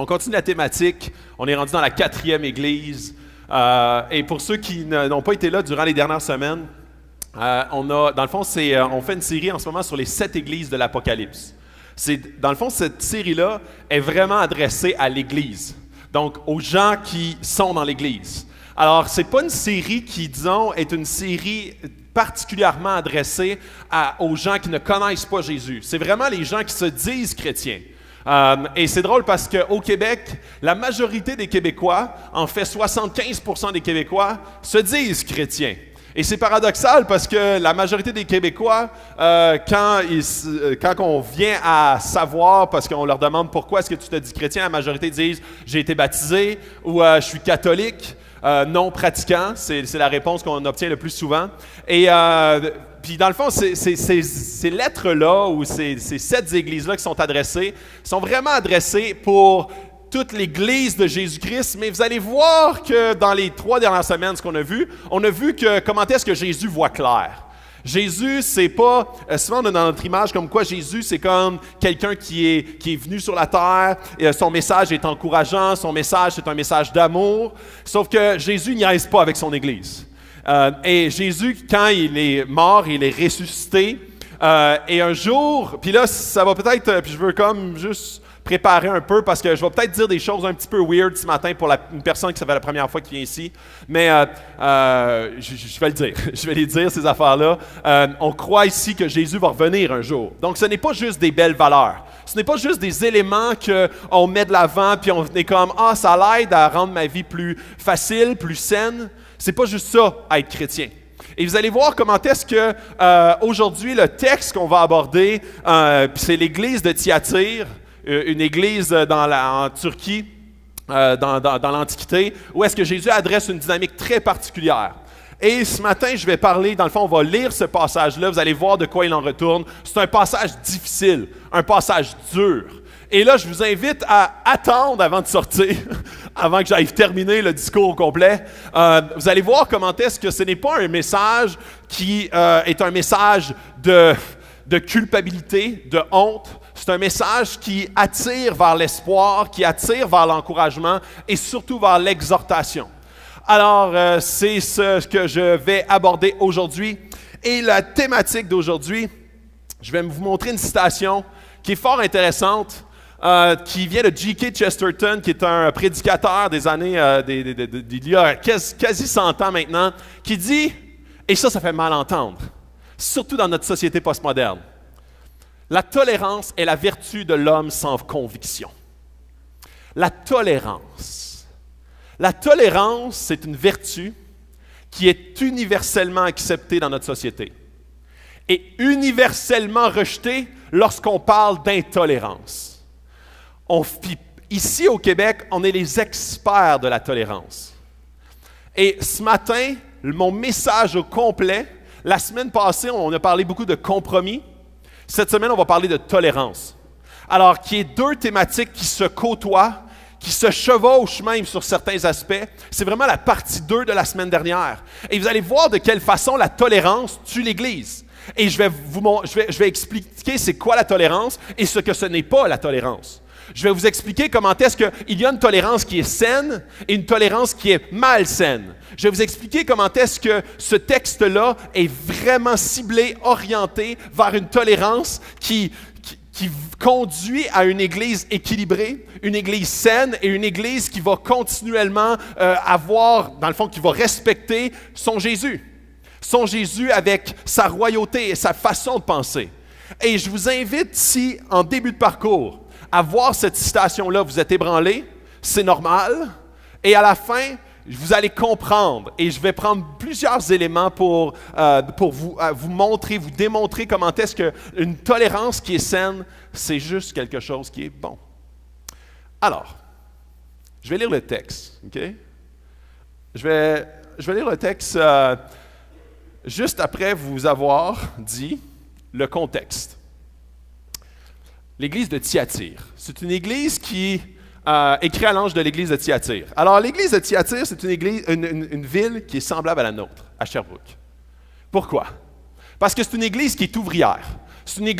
continue la thématique. On est rendu dans la 4e église. Et pour ceux qui n'ont pas été là durant les dernières semaines, dans le fond, on fait une série en ce moment sur les 7 églises de l'Apocalypse. Dans le fond, cette série-là est vraiment adressée à l'Église, donc aux gens qui sont dans l'Église. Alors, c'est pas une série qui, disons, est une série particulièrement adressée aux gens qui ne connaissent pas Jésus. C'est vraiment les gens qui se disent chrétiens. Et c'est drôle parce qu'au Québec, la majorité des Québécois, en fait 75% des Québécois, se disent chrétiens. Et c'est paradoxal parce que la majorité des Québécois, quand on vient à savoir, parce qu'on leur demande pourquoi est-ce que tu te dis chrétien, la majorité disent « j'ai été baptisé » ou « je suis catholique ». Non pratiquant, c'est la réponse qu'on obtient le plus souvent. Et puis dans le fond, ces lettres-là ou ces 7 églises-là qui sont adressées, sont vraiment adressées pour toute l'Église de Jésus-Christ, mais vous allez voir que dans les 3 dernières semaines, ce qu'on a vu que comment est-ce que Jésus voit clair. Jésus, c'est pas, souvent on est dans notre image comme quoi Jésus, c'est comme quelqu'un qui est venu sur la terre, et son message est encourageant, son message c'est un message d'amour, sauf que Jésus n'y reste pas avec son Église. Et Jésus, quand il est mort, il est ressuscité, et un jour, puis là, ça va peut-être, puis je veux comme juste préparer un peu parce que je vais peut-être dire des choses un petit peu weird ce matin pour une personne qui ça fait la première fois qui vient ici, mais je vais le dire. Je vais les dire, ces affaires-là. On croit ici que Jésus va revenir un jour. Donc, ce n'est pas juste des belles valeurs. Ce n'est pas juste des éléments qu'on met de l'avant puis on est comme « Ah, ça l'aide à rendre ma vie plus facile, plus saine. » C'est pas juste ça, être chrétien. Et vous allez voir comment est-ce que aujourd'hui, le texte qu'on va aborder, c'est l'église de Thyatire, une église en Turquie, dans l'Antiquité, où est-ce que Jésus adresse une dynamique très particulière. Et ce matin, je vais parler, dans le fond, on va lire ce passage-là, vous allez voir de quoi il en retourne. C'est un passage difficile, un passage dur. Et là, je vous invite à attendre avant de sortir, avant que j'aille terminer le discours au complet. Vous allez voir comment est-ce que ce n'est pas un message qui est un message de culpabilité, de honte. C'est un message qui attire vers l'espoir, qui attire vers l'encouragement et surtout vers l'exhortation. Alors, c'est ce que je vais aborder aujourd'hui. Et la thématique d'aujourd'hui, je vais vous montrer une citation qui est fort intéressante, qui vient de G.K. Chesterton, qui est un prédicateur des années, d'il y a quasi 100 ans maintenant, qui dit, et ça fait mal entendre, surtout dans notre société postmoderne, la tolérance est la vertu de l'homme sans conviction. La tolérance. La tolérance, c'est une vertu qui est universellement acceptée dans notre société et universellement rejetée lorsqu'on parle d'intolérance. Ici au Québec, on est les experts de la tolérance. Et ce matin, mon message au complet, la semaine passée, on a parlé beaucoup de compromis. Cette semaine, on va parler de tolérance. Alors, qui est 2 thématiques qui se côtoient, qui se chevauchent même sur certains aspects. C'est vraiment la partie 2 de la semaine dernière. Et vous allez voir de quelle façon la tolérance tue l'Église. Et je vais expliquer c'est quoi la tolérance et ce que ce n'est pas la tolérance. Je vais vous expliquer comment est-ce qu'il y a une tolérance qui est saine et une tolérance qui est malsaine. Je vais vous expliquer comment est-ce que ce texte-là est vraiment ciblé, orienté vers une tolérance qui conduit à une Église équilibrée, une Église saine et une Église qui va continuellement dans le fond, qui va respecter son Jésus. Son Jésus avec sa royauté et sa façon de penser. Et je vous invite ici, en début de parcours, à voir cette citation-là, vous êtes ébranlés, c'est normal, et à la fin, vous allez comprendre, et je vais prendre plusieurs éléments pour vous montrer, vous démontrer comment est-ce qu'une tolérance qui est saine, c'est juste quelque chose qui est bon. Alors, je vais lire le texte, OK? Je vais lire le texte juste après vous avoir dit le contexte. L'église de Thyatire. C'est une église qui écrit à l'ange de l'église de Thyatire. Alors, l'église de Thyatire, c'est une ville qui est semblable à la nôtre, à Sherbrooke. Pourquoi? Parce que c'est une église qui est ouvrière. C'est une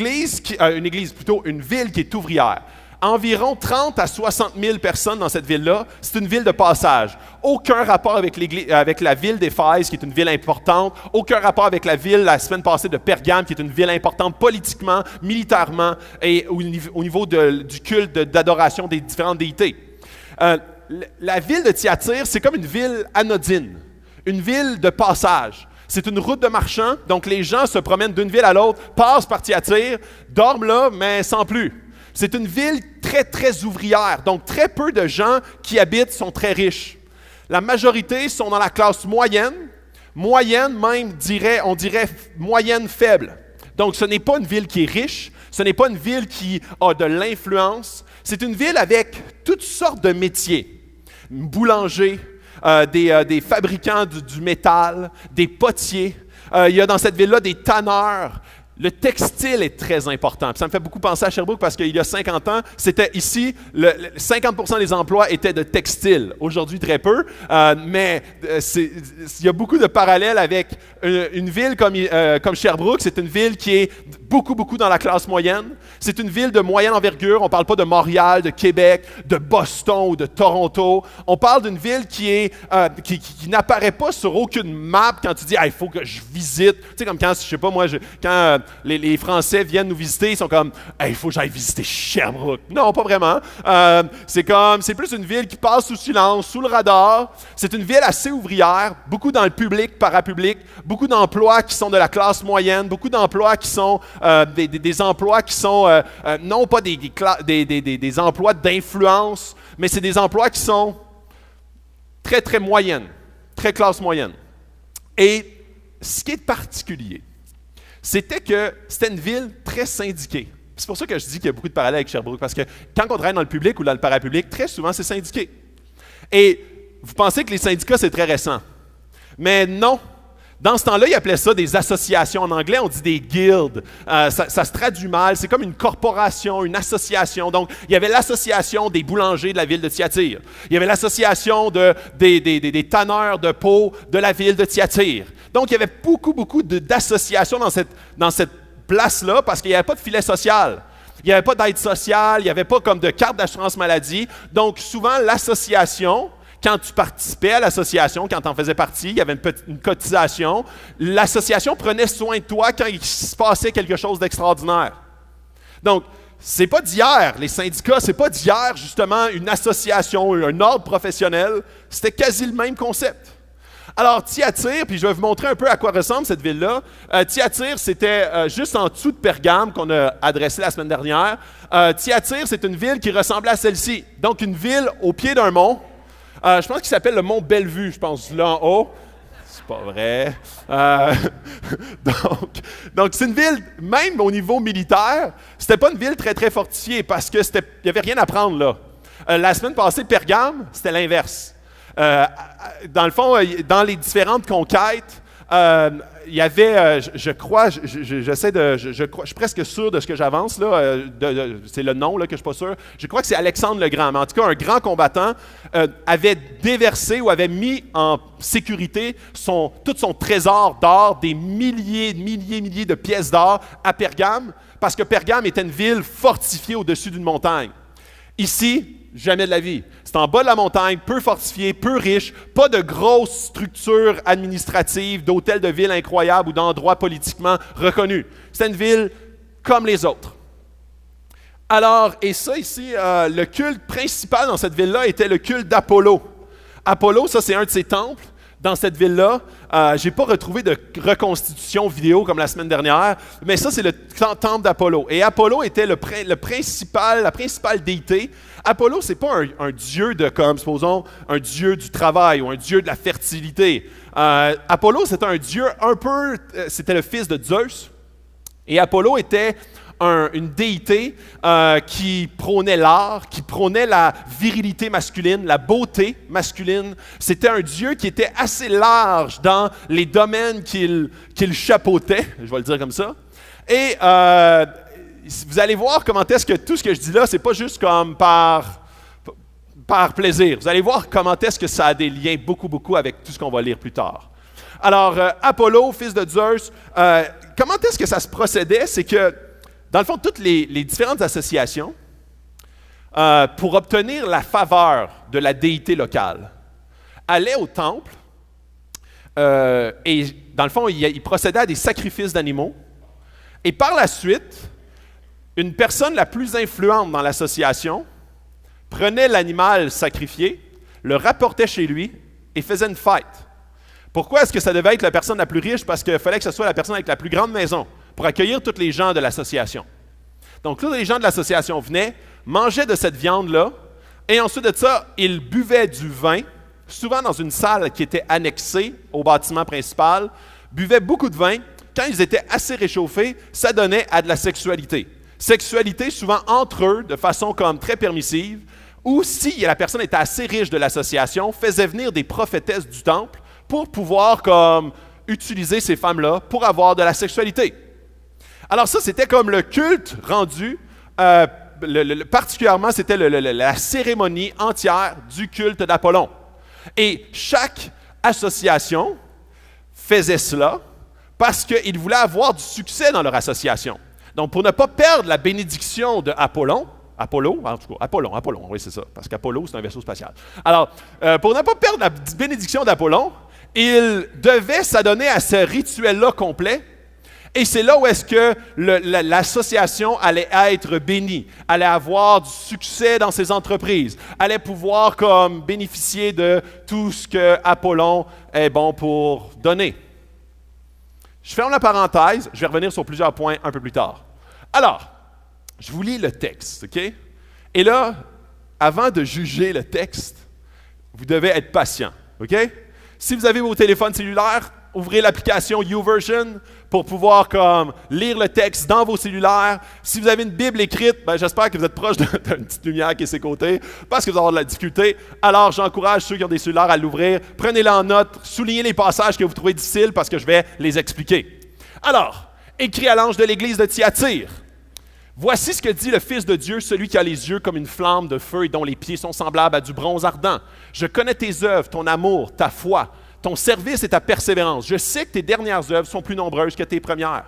ville qui est ouvrière. Environ 30 à 60 000 personnes dans cette ville-là. C'est une ville de passage. Aucun rapport avec la ville d'Éphèse, qui est une ville importante. Aucun rapport avec la ville, la semaine passée, de Pergame, qui est une ville importante politiquement, militairement et au niveau du culte d'adoration des différentes déités. La ville de Thyatire, c'est comme une ville anodine, une ville de passage. C'est une route de marchands, donc les gens se promènent d'une ville à l'autre, passent par Thyatire, dorment là, mais sans plus. C'est une ville très, très ouvrière, donc très peu de gens qui habitent sont très riches. La majorité sont dans la classe moyenne même, on dirait moyenne faible. Donc ce n'est pas une ville qui est riche, ce n'est pas une ville qui a de l'influence, c'est une ville avec toutes sortes de métiers. Boulanger, des fabricants du métal, des potiers, il y a dans cette ville-là des tanneurs. Le textile est très important. Puis ça me fait beaucoup penser à Sherbrooke parce qu'il y a 50 ans, c'était ici, 50% des emplois étaient de textile. Aujourd'hui, très peu. Mais il y a beaucoup de parallèles avec une ville comme Sherbrooke. C'est une ville qui est beaucoup dans la classe moyenne. C'est une ville de moyenne envergure. On ne parle pas de Montréal, de Québec, de Boston ou de Toronto. On parle d'une ville qui n'apparaît pas sur aucune map quand tu dis « il faut que je visite ». Tu sais, comme quand, je sais pas moi, quand les Français viennent nous visiter, ils sont comme « il faut que j'aille visiter Sherbrooke ». Non, pas vraiment. C'est plus une ville qui passe sous silence, sous le radar. C'est une ville assez ouvrière, beaucoup dans le public, parapublic, beaucoup d'emplois qui sont de la classe moyenne, beaucoup d'emplois qui sont des emplois qui sont non pas des emplois d'influence, mais c'est des emplois qui sont très, très moyennes, très classe moyenne. Et ce qui est particulier, c'était que c'était une ville très syndiquée. C'est pour ça que je dis qu'il y a beaucoup de parallèles avec Sherbrooke, parce que quand on travaille dans le public ou dans le parapublic, très souvent, c'est syndiqué. Et vous pensez que les syndicats, c'est très récent. Mais non. Dans ce temps-là, ils appelaient ça des associations. En anglais, on dit des guilds. Ça se traduit mal. C'est comme une corporation, une association. Donc, il y avait l'association des boulangers de la ville de Thyatire. Il y avait l'association des tanneurs de peau de la ville de Thyatire. Donc, il y avait beaucoup d'associations dans cette place-là parce qu'il n'y avait pas de filet social. Il n'y avait pas d'aide sociale, il n'y avait pas comme de carte d'assurance maladie. Donc, souvent, l'association, quand tu participais à l'association, quand tu en faisais partie, il y avait une cotisation. L'association prenait soin de toi quand il se passait quelque chose d'extraordinaire. Donc, c'est pas d'hier, les syndicats, c'est pas d'hier, justement, une association, un ordre professionnel. C'était quasi le même concept. Alors, Thyatire, puis je vais vous montrer un peu à quoi ressemble cette ville-là. Thyatire, c'était juste en dessous de Pergame qu'on a adressé la semaine dernière. Thyatire, c'est une ville qui ressemblait à celle-ci. Donc, une ville au pied d'un mont. Je pense qu'il s'appelle le mont Bellevue, je pense, là en haut. C'est pas vrai. Donc, c'est une ville, même au niveau militaire, c'était pas une ville très, très fortifiée parce qu'il n'y avait rien à prendre là. La semaine passée, Pergame, c'était l'inverse. Dans le fond, dans les différentes conquêtes, il y avait, je suis presque sûr de ce que j'avance, là, c'est le nom là, que je ne suis pas sûr. Je crois que c'est Alexandre le Grand, mais en tout cas, un grand combattant avait déversé ou avait mis en sécurité tout son trésor d'or, des milliers de pièces d'or à Pergame, parce que Pergame était une ville fortifiée au-dessus d'une montagne. Ici, jamais de la vie. C'est en bas de la montagne, peu fortifié, peu riche, pas de grosses structures administratives, d'hôtels de ville incroyables ou d'endroits politiquement reconnus. C'est une ville comme les autres. Alors, et ça ici, le culte principal dans cette ville-là était le culte d'Apollo. Apollo, ça c'est un de ses temples. Dans cette ville-là, je n'ai pas retrouvé de reconstitution vidéo comme la semaine dernière, mais ça, c'est le temple d'Apollo. Et Apollo était la principale déité. Apollo, ce n'est pas un dieu supposons, un dieu du travail ou un dieu de la fertilité. Apollo, c'était un dieu c'était le fils de Zeus. Et Apollo était une déité qui prônait l'art, qui prônait la virilité masculine, la beauté masculine. C'était un dieu qui était assez large dans les domaines qu'il chapeautait, je vais le dire comme ça. Et vous allez voir comment est-ce que tout ce que je dis là, c'est pas juste comme par plaisir. Vous allez voir comment est-ce que ça a des liens beaucoup avec tout ce qu'on va lire plus tard. Alors, Apollo, fils de Zeus, comment est-ce que ça se procédait? C'est que dans le fond, toutes les différentes associations pour obtenir la faveur de la déité locale, allait au temple et, dans le fond, il procédait à des sacrifices d'animaux. Et par la suite, une personne la plus influente dans l'association prenait l'animal sacrifié, le rapportait chez lui et faisait une fête. Pourquoi est-ce que ça devait être la personne la plus riche? Parce qu'il fallait que ce soit la personne avec la plus grande maison pour accueillir tous les gens de l'association. Donc, tous les gens de l'association venaient, mangeaient de cette viande-là, et ensuite de ça, ils buvaient du vin, souvent dans une salle qui était annexée au bâtiment principal, buvaient beaucoup de vin. Quand ils étaient assez réchauffés, ça donnait à de la sexualité. Sexualité souvent entre eux, de façon comme très permissive, ou si la personne était assez riche de l'association, faisait venir des prophétesses du temple pour pouvoir comme utiliser ces femmes-là pour avoir de la sexualité. Alors ça, c'était comme le culte rendu, particulièrement, c'était la cérémonie entière du culte d'Apollon. Et chaque association faisait cela parce qu'ils voulaient avoir du succès dans leur association. Donc, pour ne pas perdre la bénédiction de Apollon, Apollon, oui, c'est ça, parce qu'Apollo, c'est un vaisseau spatial. Alors, pour ne pas perdre la bénédiction d'Apollon, il devait s'adonner à ce rituel-là complet, et c'est là où est-ce que l'association allait être bénie, allait avoir du succès dans ses entreprises, allait pouvoir comme bénéficier de tout ce que Apollon est bon pour donner. Je ferme la parenthèse, je vais revenir sur plusieurs points un peu plus tard. Alors, je vous lis le texte, OK? Et là, avant de juger le texte, vous devez être patient, OK? Si vous avez vos téléphones cellulaires, ouvrez l'application YouVersion pour pouvoir comme lire le texte dans vos cellulaires. Si vous avez une Bible écrite, j'espère que vous êtes proche d'une petite lumière qui est à ses côtés, parce que vous allez avoir de la difficulté. Alors, j'encourage ceux qui ont des cellulaires à l'ouvrir. Prenez-le en note, soulignez les passages que vous trouvez difficiles parce que je vais les expliquer. Alors, écrit à l'ange de l'église de Thyatire. Voici ce que dit le Fils de Dieu, celui qui a les yeux comme une flamme de feu et dont les pieds sont semblables à du bronze ardent. Je connais tes œuvres, ton amour, ta foi, ton service et ta persévérance. Je sais que tes dernières œuvres sont plus nombreuses que tes premières.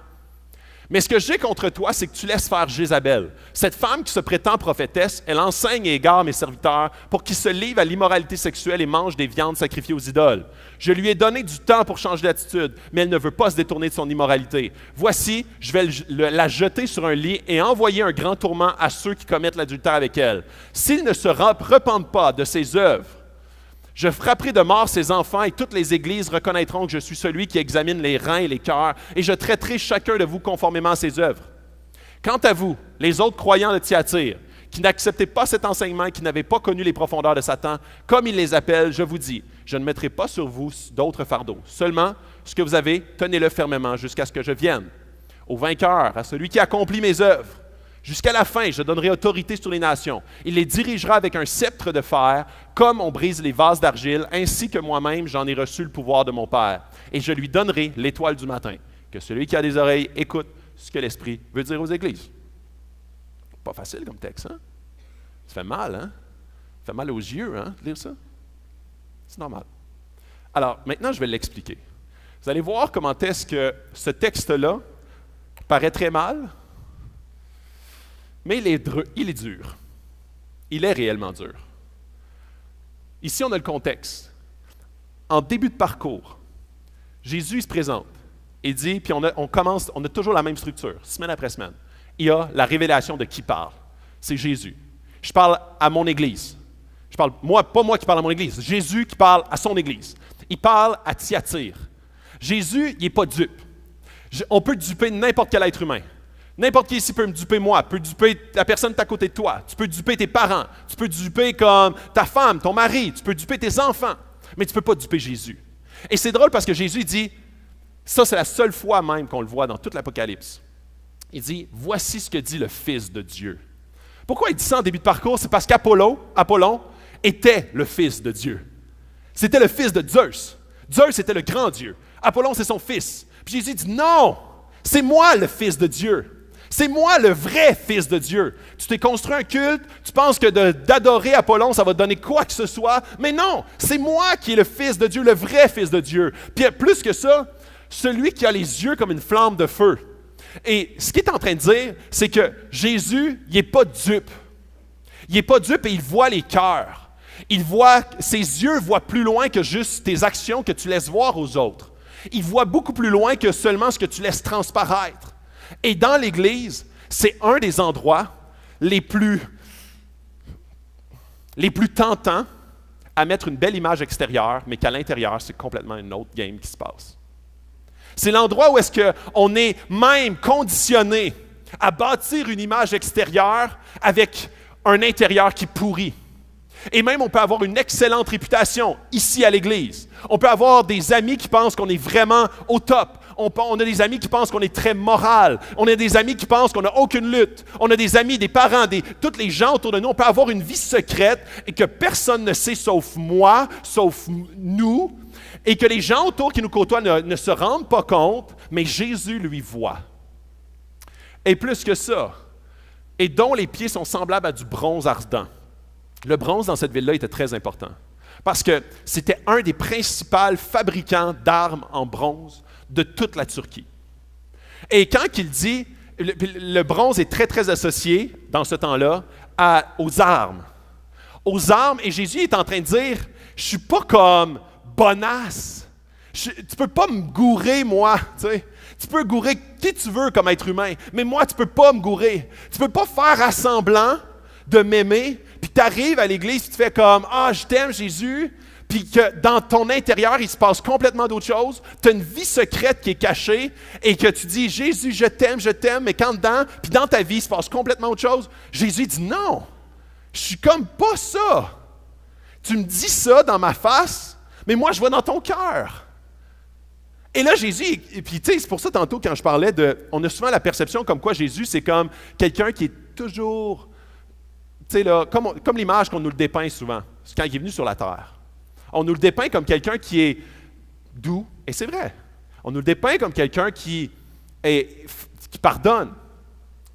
Mais ce que j'ai contre toi, c'est que tu laisses faire Jézabel. Cette femme qui se prétend prophétesse, elle enseigne et égare mes serviteurs pour qu'ils se livrent à l'immoralité sexuelle et mangent des viandes sacrifiées aux idoles. Je lui ai donné du temps pour changer d'attitude, mais elle ne veut pas se détourner de son immoralité. Voici, je vais la jeter sur un lit et envoyer un grand tourment à ceux qui commettent l'adultère avec elle. S'ils ne se repentent pas de ses œuvres, je frapperai de mort ses enfants et toutes les églises reconnaîtront que je suis celui qui examine les reins et les cœurs et je traiterai chacun de vous conformément à ses œuvres. Quant à vous, les autres croyants de Thyatire, qui n'acceptez pas cet enseignement et qui n'avez pas connu les profondeurs de Satan, comme il les appelle, je vous dis, je ne mettrai pas sur vous d'autres fardeaux. Seulement, ce que vous avez, tenez-le fermement jusqu'à ce que je vienne. Au vainqueur, à celui qui accomplit mes œuvres, jusqu'à la fin, je donnerai autorité sur les nations. Il les dirigera avec un sceptre de fer, comme on brise les vases d'argile, ainsi que moi-même, j'en ai reçu le pouvoir de mon Père. Et je lui donnerai l'étoile du matin. Que celui qui a des oreilles écoute ce que l'Esprit veut dire aux églises. Pas facile comme texte, hein? Ça fait mal, hein? Ça fait mal aux yeux, hein, de lire ça? C'est normal. Alors, maintenant, je vais l'expliquer. Vous allez voir comment est-ce que ce texte-là paraît très mal, mais il est dur. Il est réellement dur. Ici, on a le contexte. En début de parcours, Jésus il se présente et dit, puis on a toujours la même structure, semaine après semaine. Il y a la révélation de qui parle. C'est Jésus. Je parle à mon Église. Pas moi qui parle à mon Église, Jésus qui parle à son Église. Il parle à Thyatire. Jésus, il n'est pas dupe. On peut duper n'importe quel être humain. N'importe qui ici peut me duper moi, peut duper la personne à côté de toi, tu peux duper tes parents, tu peux duper comme ta femme, ton mari, tu peux duper tes enfants, mais tu ne peux pas duper Jésus. Et c'est drôle parce que Jésus dit, ça c'est la seule fois même qu'on le voit dans toute l'Apocalypse. Il dit, voici ce que dit le Fils de Dieu. Pourquoi il dit ça en début de parcours? C'est parce qu'Apollon était le Fils de Dieu. C'était le fils de Zeus. Zeus était le grand Dieu. Apollon, c'est son fils. Puis Jésus dit, non, c'est moi le Fils de Dieu. C'est moi le vrai Fils de Dieu. Tu t'es construit un culte, tu penses que d'adorer Apollon, ça va te donner quoi que ce soit. Mais non, c'est moi qui est le Fils de Dieu, le vrai Fils de Dieu. Puis plus que ça, celui qui a les yeux comme une flamme de feu. Et ce qu'il est en train de dire, c'est que Jésus, il n'est pas dupe. Il n'est pas dupe et il voit les cœurs. Ses yeux voient plus loin que juste tes actions que tu laisses voir aux autres. Il voit beaucoup plus loin que seulement ce que tu laisses transparaître. Et dans l'Église, c'est un des endroits les plus tentants à mettre une belle image extérieure, mais qu'à l'intérieur, c'est complètement une autre game qui se passe. C'est l'endroit où est-ce qu'on est même conditionné à bâtir une image extérieure avec un intérieur qui pourrit. Et même, on peut avoir une excellente réputation ici à l'Église. On peut avoir des amis qui pensent qu'on est vraiment au top. On a des amis qui pensent qu'on est très moral. On a des amis qui pensent qu'on n'a aucune lutte. On a des amis, des parents, tous les gens autour de nous. On peut avoir une vie secrète et que personne ne sait sauf moi, sauf nous, et que les gens autour qui nous côtoient ne se rendent pas compte, mais Jésus lui voit. Et plus que ça, et dont les pieds sont semblables à du bronze ardent. Le bronze dans cette ville-là était très important parce que c'était un des principaux fabricants d'armes en bronze de toute la Turquie. Et quand il dit, le bronze est très, très associé dans ce temps-là aux armes. Aux armes, et Jésus est en train de dire, je ne suis pas comme bonasse. Tu ne peux pas me gourer, moi. Tu sais. Tu peux gourer qui tu veux comme être humain, mais moi, tu ne peux pas me gourer. Tu ne peux pas faire à semblant de m'aimer, puis tu arrives à l'église, tu fais comme « Ah, je t'aime, Jésus », puis que dans ton intérieur, il se passe complètement d'autre chose. Tu as une vie secrète qui est cachée et que tu dis « Jésus, je t'aime, mais quand dedans, puis dans ta vie, il se passe complètement autre chose. » Jésus dit « Non, je suis comme pas ça. Tu me dis ça dans ma face, mais moi, je vois dans ton cœur. » Et là, Jésus, et puis tu sais, c'est pour ça tantôt quand je parlais on a souvent la perception comme quoi Jésus, c'est comme quelqu'un qui est toujours... Tu sais, là, comme l'image qu'on nous le dépeint souvent, c'est quand il est venu sur la terre. On nous le dépeint comme quelqu'un qui est doux, et c'est vrai. On nous le dépeint comme quelqu'un qui pardonne,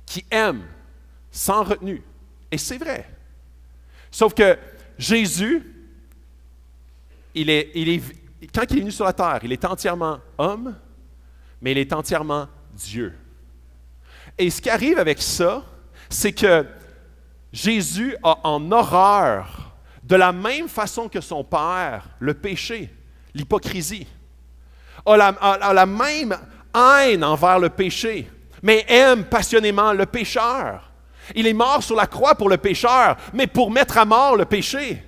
qui aime, sans retenue, et c'est vrai. Sauf que Jésus, quand il est venu sur la terre, il est entièrement homme, mais il est entièrement Dieu. Et ce qui arrive avec ça, c'est que Jésus a en horreur, de la même façon que son Père, le péché, l'hypocrisie, a la même haine envers le péché, mais aime passionnément le pécheur. Il est mort sur la croix pour le pécheur, mais pour mettre à mort le péché.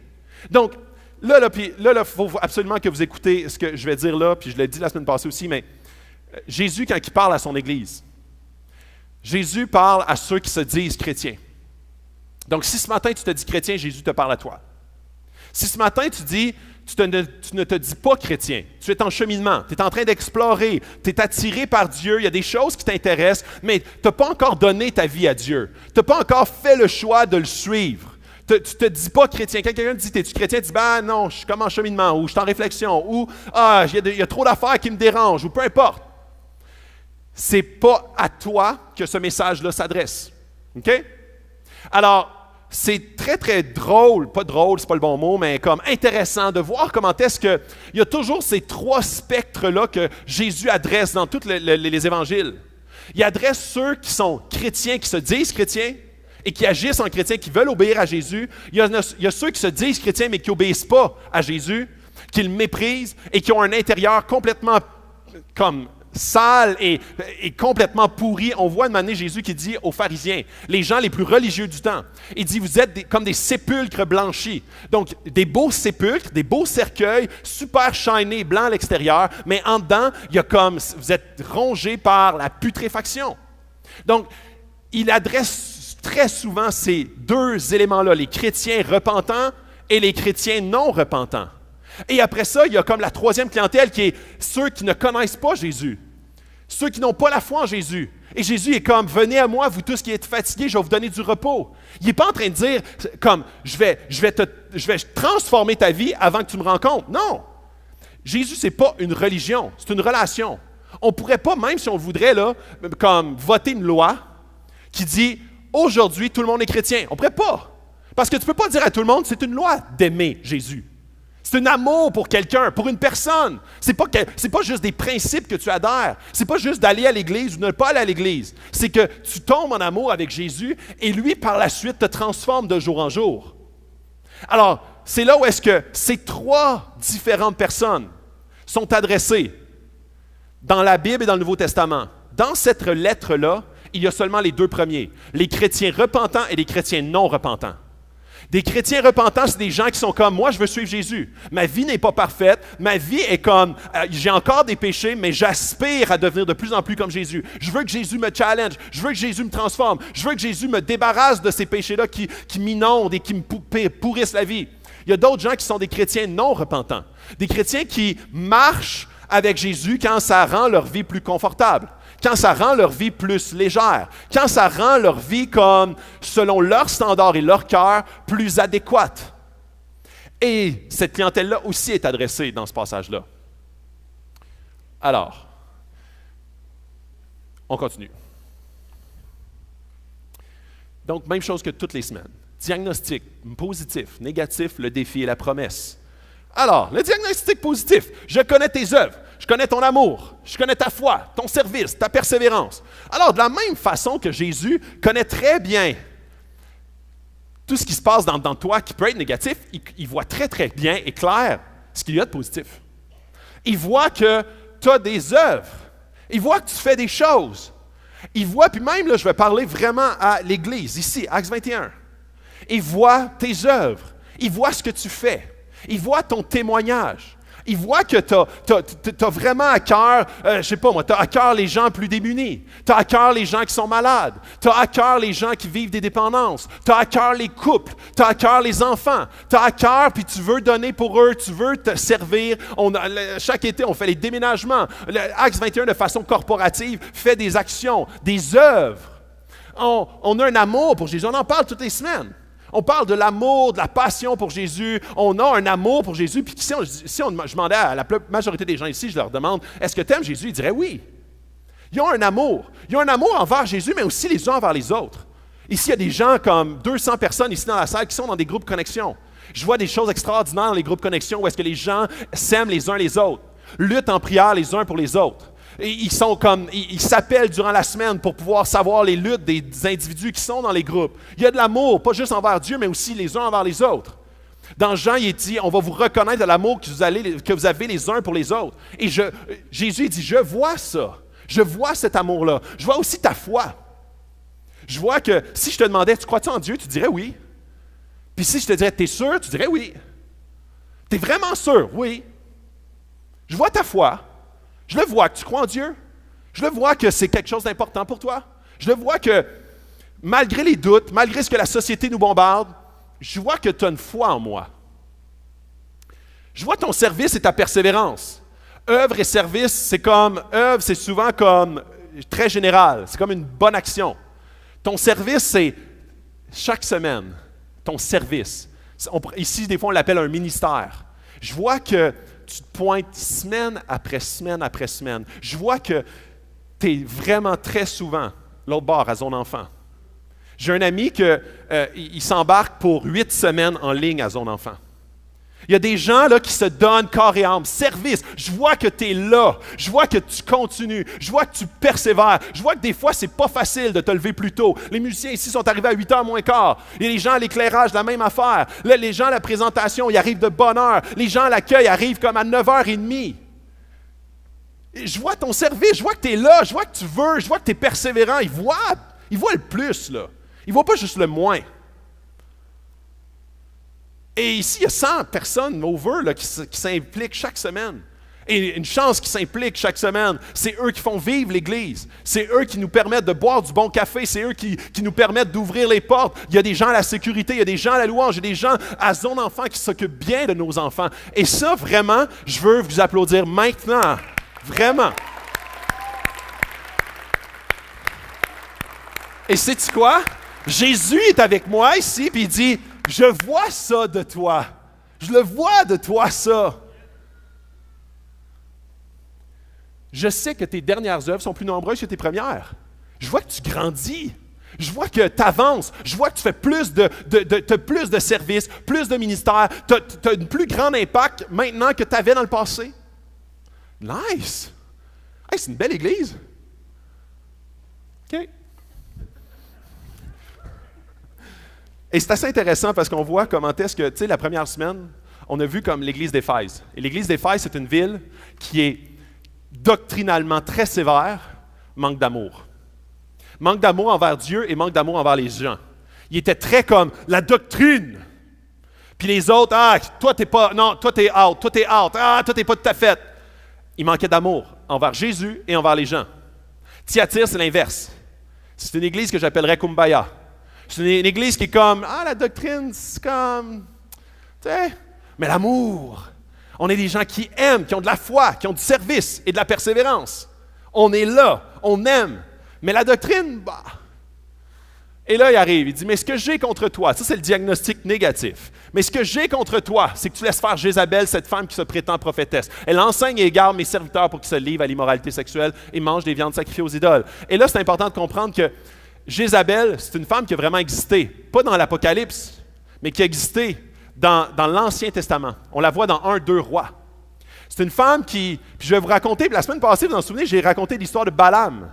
Donc, là, il faut absolument que vous écoutez ce que je vais dire là, puis je l'ai dit la semaine passée aussi, mais Jésus, quand il parle à son Église, Jésus parle à ceux qui se disent chrétiens. Donc, si ce matin tu te dis chrétien, Jésus te parle à toi. Si ce matin tu ne te dis pas chrétien, tu es en cheminement, tu es en train d'explorer, tu es attiré par Dieu, il y a des choses qui t'intéressent, mais tu n'as pas encore donné ta vie à Dieu. Tu n'as pas encore fait le choix de le suivre. Tu ne te dis pas chrétien. Quand quelqu'un te dit, es-tu chrétien? Tu dis, ben non, je suis comme en cheminement, ou je suis en réflexion, ou il y a trop d'affaires qui me dérangent, ou peu importe. C'est pas à toi que ce message-là s'adresse. OK? Alors, c'est très, très drôle, pas drôle, c'est pas le bon mot, mais comme intéressant de voir comment est-ce qu'il y a toujours ces trois spectres-là que Jésus adresse dans tous les évangiles. Il adresse ceux qui sont chrétiens, qui se disent chrétiens et qui agissent en chrétiens, qui veulent obéir à Jésus. Il y a ceux qui se disent chrétiens mais qui n'obéissent pas à Jésus, qui le méprisent et qui ont un intérieur complètement comme sale et complètement pourri. On voit une année Jésus qui dit aux pharisiens, les gens les plus religieux du temps, il dit, vous êtes comme des sépulcres blanchis. Donc, des beaux sépulcres, des beaux cercueils, super shiny, blancs à l'extérieur, mais en dedans, il y a comme, vous êtes rongés par la putréfaction. Donc, il adresse très souvent ces deux éléments-là, les chrétiens repentants et les chrétiens non repentants. Et après ça, il y a comme la troisième clientèle qui est ceux qui ne connaissent pas Jésus, ceux qui n'ont pas la foi en Jésus. Et Jésus est comme, venez à moi, vous tous qui êtes fatigués, je vais vous donner du repos. Il n'est pas en train de dire, comme, je vais transformer ta vie avant que tu me rencontres. Non. Jésus, ce n'est pas une religion, c'est une relation. On ne pourrait pas, même si on voudrait, là, comme voter une loi qui dit, aujourd'hui, tout le monde est chrétien. On ne pourrait pas. Parce que tu ne peux pas dire à tout le monde, c'est une loi d'aimer Jésus. C'est un amour pour quelqu'un, pour une personne. C'est pas juste des principes que tu adhères. C'est pas juste d'aller à l'église ou de ne pas aller à l'église. C'est que tu tombes en amour avec Jésus et lui, par la suite, te transforme de jour en jour. Alors, c'est là où est-ce que ces trois différentes personnes sont adressées dans la Bible et dans le Nouveau Testament. Dans cette lettre-là, il y a seulement les deux premiers, les chrétiens repentants et les chrétiens non repentants. Des chrétiens repentants, c'est des gens qui sont comme, moi je veux suivre Jésus. Ma vie n'est pas parfaite, ma vie est comme, j'ai encore des péchés, mais j'aspire à devenir de plus en plus comme Jésus. Je veux que Jésus me challenge, je veux que Jésus me transforme, je veux que Jésus me débarrasse de ces péchés-là qui m'inondent et qui me pourrissent la vie. Il y a d'autres gens qui sont des chrétiens non repentants, des chrétiens qui marchent avec Jésus quand ça rend leur vie plus confortable. Quand ça rend leur vie plus légère, quand ça rend leur vie comme, selon leurs standards et leur cœur, plus adéquate. Et cette clientèle-là aussi est adressée dans ce passage-là. Alors, on continue. Donc, même chose que toutes les semaines. Diagnostic positif, négatif, le défi et la promesse. Alors, le diagnostic positif, je connais tes œuvres, je connais ton amour, je connais ta foi, ton service, ta persévérance. Alors, de la même façon que Jésus connaît très bien tout ce qui se passe dans toi qui peut être négatif, il voit très, très bien et clair ce qu'il y a de positif. Il voit que tu as des œuvres, il voit que tu fais des choses. Il voit, puis même là, je vais parler vraiment à l'Église, ici, Actes 21. Il voit tes œuvres, il voit ce que tu fais. Il voit ton témoignage. Il voit que tu as vraiment à cœur, je sais pas moi, tu as à cœur les gens plus démunis. Tu as à cœur les gens qui sont malades. Tu as à cœur les gens qui vivent des dépendances. Tu as à cœur les couples. Tu as à cœur les enfants. Tu as à cœur, puis tu veux donner pour eux, tu veux te servir. Chaque été, on fait les déménagements. Actes 21, de façon corporative, fait des actions, des œuvres. On a un amour pour Jésus. On en parle toutes les semaines. On parle de l'amour, de la passion pour Jésus. On a un amour pour Jésus. Puis je demandais à la majorité des gens ici, je leur demande, est-ce que tu aimes Jésus? Ils diraient oui. Ils ont un amour. Ils ont un amour envers Jésus, mais aussi les uns envers les autres. Ici, il y a des gens comme 200 personnes ici dans la salle qui sont dans des groupes connexion. Je vois des choses extraordinaires dans les groupes connexion où est-ce que les gens s'aiment les uns les autres, luttent en prière les uns pour les autres. Et ils s'appellent durant la semaine pour pouvoir savoir les luttes des individus qui sont dans les groupes. Il y a de l'amour, pas juste envers Dieu, mais aussi les uns envers les autres. Dans Jean, il est dit, on va vous reconnaître de l'amour que vous avez les uns pour les autres. Et Jésus dit, je vois ça. Je vois cet amour-là. Je vois aussi ta foi. Je vois que si je te demandais, tu crois-tu en Dieu? Tu dirais oui. Puis si je te dirais, t'es sûr? Tu dirais oui. T'es vraiment sûr? Oui. Je vois ta foi. Je le vois que tu crois en Dieu. Je le vois que c'est quelque chose d'important pour toi. Je le vois que, malgré les doutes, malgré ce que la société nous bombarde, je vois que tu as une foi en moi. Je vois ton service et ta persévérance. Œuvre et service, œuvre, c'est souvent comme très général. C'est comme une bonne action. Ton service, c'est chaque semaine. Ton service. Ici, des fois, on l'appelle un ministère. Je vois que tu te pointes semaine après semaine après semaine. Je vois que tu es vraiment très souvent l'autre bord à Zone Enfant. J'ai un ami il s'embarque pour 8 semaines en ligne à Zone Enfant. Il y a des gens là qui se donnent corps et âme, service. Je vois que tu es là. Je vois que tu continues. Je vois que tu persévères. Je vois que des fois, c'est pas facile de te lever plus tôt. Les musiciens ici sont arrivés à 8h moins quart. Et les gens à l'éclairage, la même affaire. Là, les gens à la présentation, ils arrivent de bonne heure. Les gens à l'accueil arrivent comme à 9h30. Et je vois ton service. Je vois que tu es là. Je vois que tu veux. Je vois que tu es persévérant. Ils voient le plus, là. Ils ne voient pas juste le moins. Et ici, il y a 100 personnes over là, qui s'impliquent chaque semaine. Et une chance qu'ils s'impliquent chaque semaine. C'est eux qui font vivre l'Église. C'est eux qui nous permettent de boire du bon café. C'est eux qui nous permettent d'ouvrir les portes. Il y a des gens à la sécurité, il y a des gens à la louange, il y a des gens à Zone Enfant qui s'occupent bien de nos enfants. Et ça, vraiment, je veux vous applaudir maintenant. Vraiment. Et sais-tu quoi? Jésus est avec moi ici, puis il dit, je vois ça de toi. Je le vois de toi, ça. Je sais que tes dernières œuvres sont plus nombreuses que tes premières. Je vois que tu grandis. Je vois que tu avances. Je vois que tu fais t'as plus de services, plus de ministères. Tu as un plus grand impact maintenant que tu avais dans le passé. Nice! Hey, c'est une belle église. OK. Et c'est assez intéressant parce qu'on voit comment est-ce que, tu sais, la première semaine, on a vu comme l'église d'Éphèse. Et l'église d'Éphèse, c'est une ville qui est doctrinalement très sévère, manque d'amour. Manque d'amour envers Dieu et manque d'amour envers les gens. Il était très comme la doctrine. Puis les autres, toi t'es pas, non, toi t'es out, toi t'es pas tout à fait. Il manquait d'amour envers Jésus et envers les gens. Thyatire, c'est l'inverse. C'est une église que j'appellerais Kumbaya. C'est une église qui est comme, la doctrine, c'est comme, tu sais, mais l'amour. On est des gens qui aiment, qui ont de la foi, qui ont du service et de la persévérance. On est là, on aime. Mais la doctrine, Et là, il arrive, il dit, mais ce que j'ai contre toi, ça c'est le diagnostic négatif. Mais ce que j'ai contre toi, c'est que tu laisses faire Jézabel, cette femme qui se prétend prophétesse. Elle enseigne et garde mes serviteurs pour qu'ils se livrent à l'immoralité sexuelle et mangent des viandes sacrifiées aux idoles. Et là, c'est important de comprendre que Jézabel, c'est une femme qui a vraiment existé, pas dans l'Apocalypse, mais qui a existé dans l'Ancien Testament. On la voit dans 1-2 Rois. C'est une femme qui, puis je vais vous raconter, la semaine passée, vous vous en souvenez, j'ai raconté l'histoire de Balaam.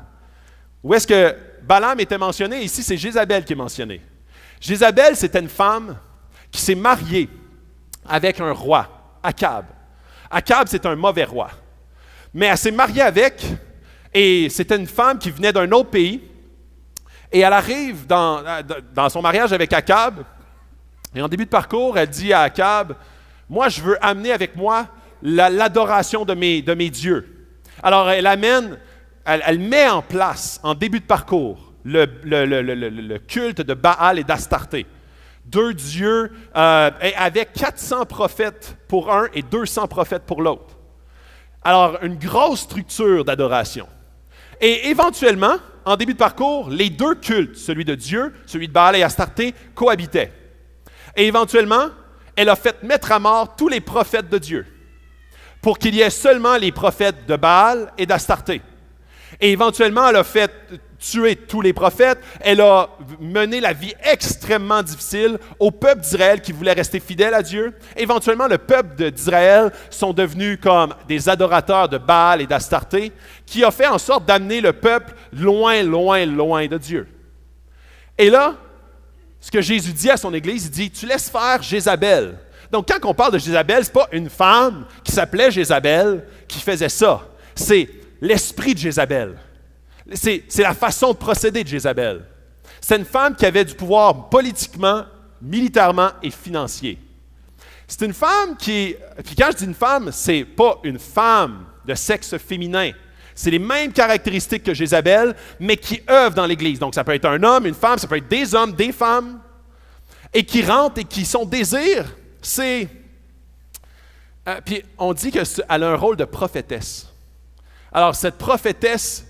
Où est-ce que Balaam était mentionné? Ici, c'est Jézabel qui est mentionnée. Jézabel, c'était une femme qui s'est mariée avec un roi, Akab. Akab, c'est un mauvais roi. Mais elle s'est mariée avec, et c'était une femme qui venait d'un autre pays, et elle arrive dans son mariage avec Akab, et en début de parcours, elle dit à Akab, « Moi, je veux amener avec moi l'adoration de mes dieux. » Alors, elle met en place, en début de parcours, le culte de Baal et d'Astarté. 2 dieux avec 400 prophètes pour un et 200 prophètes pour l'autre. Alors, une grosse structure d'adoration. Et éventuellement, en début de parcours, les 2 cultes, celui de Dieu, celui de Baal et Astarté, cohabitaient. Et éventuellement, elle a fait mettre à mort tous les prophètes de Dieu pour qu'il y ait seulement les prophètes de Baal et d'Astarté. Et éventuellement, elle a fait tuer tous les prophètes. Elle a mené la vie extrêmement difficile au peuple d'Israël qui voulait rester fidèle à Dieu. Éventuellement, le peuple d'Israël sont devenus comme des adorateurs de Baal et d'Astarté, qui a fait en sorte d'amener le peuple loin, loin, loin de Dieu. Et là, ce que Jésus dit à son Église, il dit, tu laisses faire Jézabel. Donc, quand on parle de Jézabel, ce n'est pas une femme qui s'appelait Jézabel qui faisait ça. C'est l'esprit de Jézabel. C'est la façon de procéder de Jézabel. C'est une femme qui avait du pouvoir politiquement, militairement et financier. C'est une femme qui... Puis quand je dis une femme, c'est pas une femme de sexe féminin. C'est les mêmes caractéristiques que Jézabel, mais qui œuvrent dans l'Église. Donc ça peut être un homme, une femme, ça peut être des hommes, des femmes, et qui rentrent et qui son désir, c'est... puis on dit qu'elle a un rôle de prophétesse. Alors, cette prophétesse,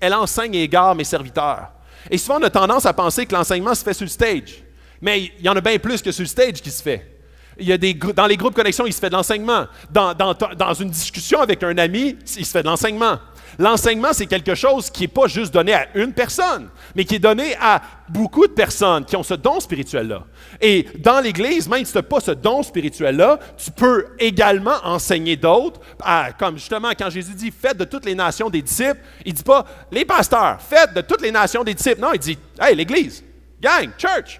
elle enseigne et égare mes serviteurs. Et souvent, on a tendance à penser que l'enseignement se fait sur le stage. Mais il y en a bien plus que sur le stage qui se fait. Il y a dans les groupes connexion, il se fait de l'enseignement. Dans une discussion avec un ami, il se fait de l'enseignement. L'enseignement, c'est quelque chose qui n'est pas juste donné à une personne, mais qui est donné à beaucoup de personnes qui ont ce don spirituel-là. Et dans l'Église, même si tu n'as pas ce don spirituel-là, tu peux également enseigner d'autres. Comme justement, quand Jésus dit « Faites de toutes les nations des disciples », il ne dit pas « Les pasteurs, faites de toutes les nations des disciples ». Non, il dit « Hey, l'Église, gang, church,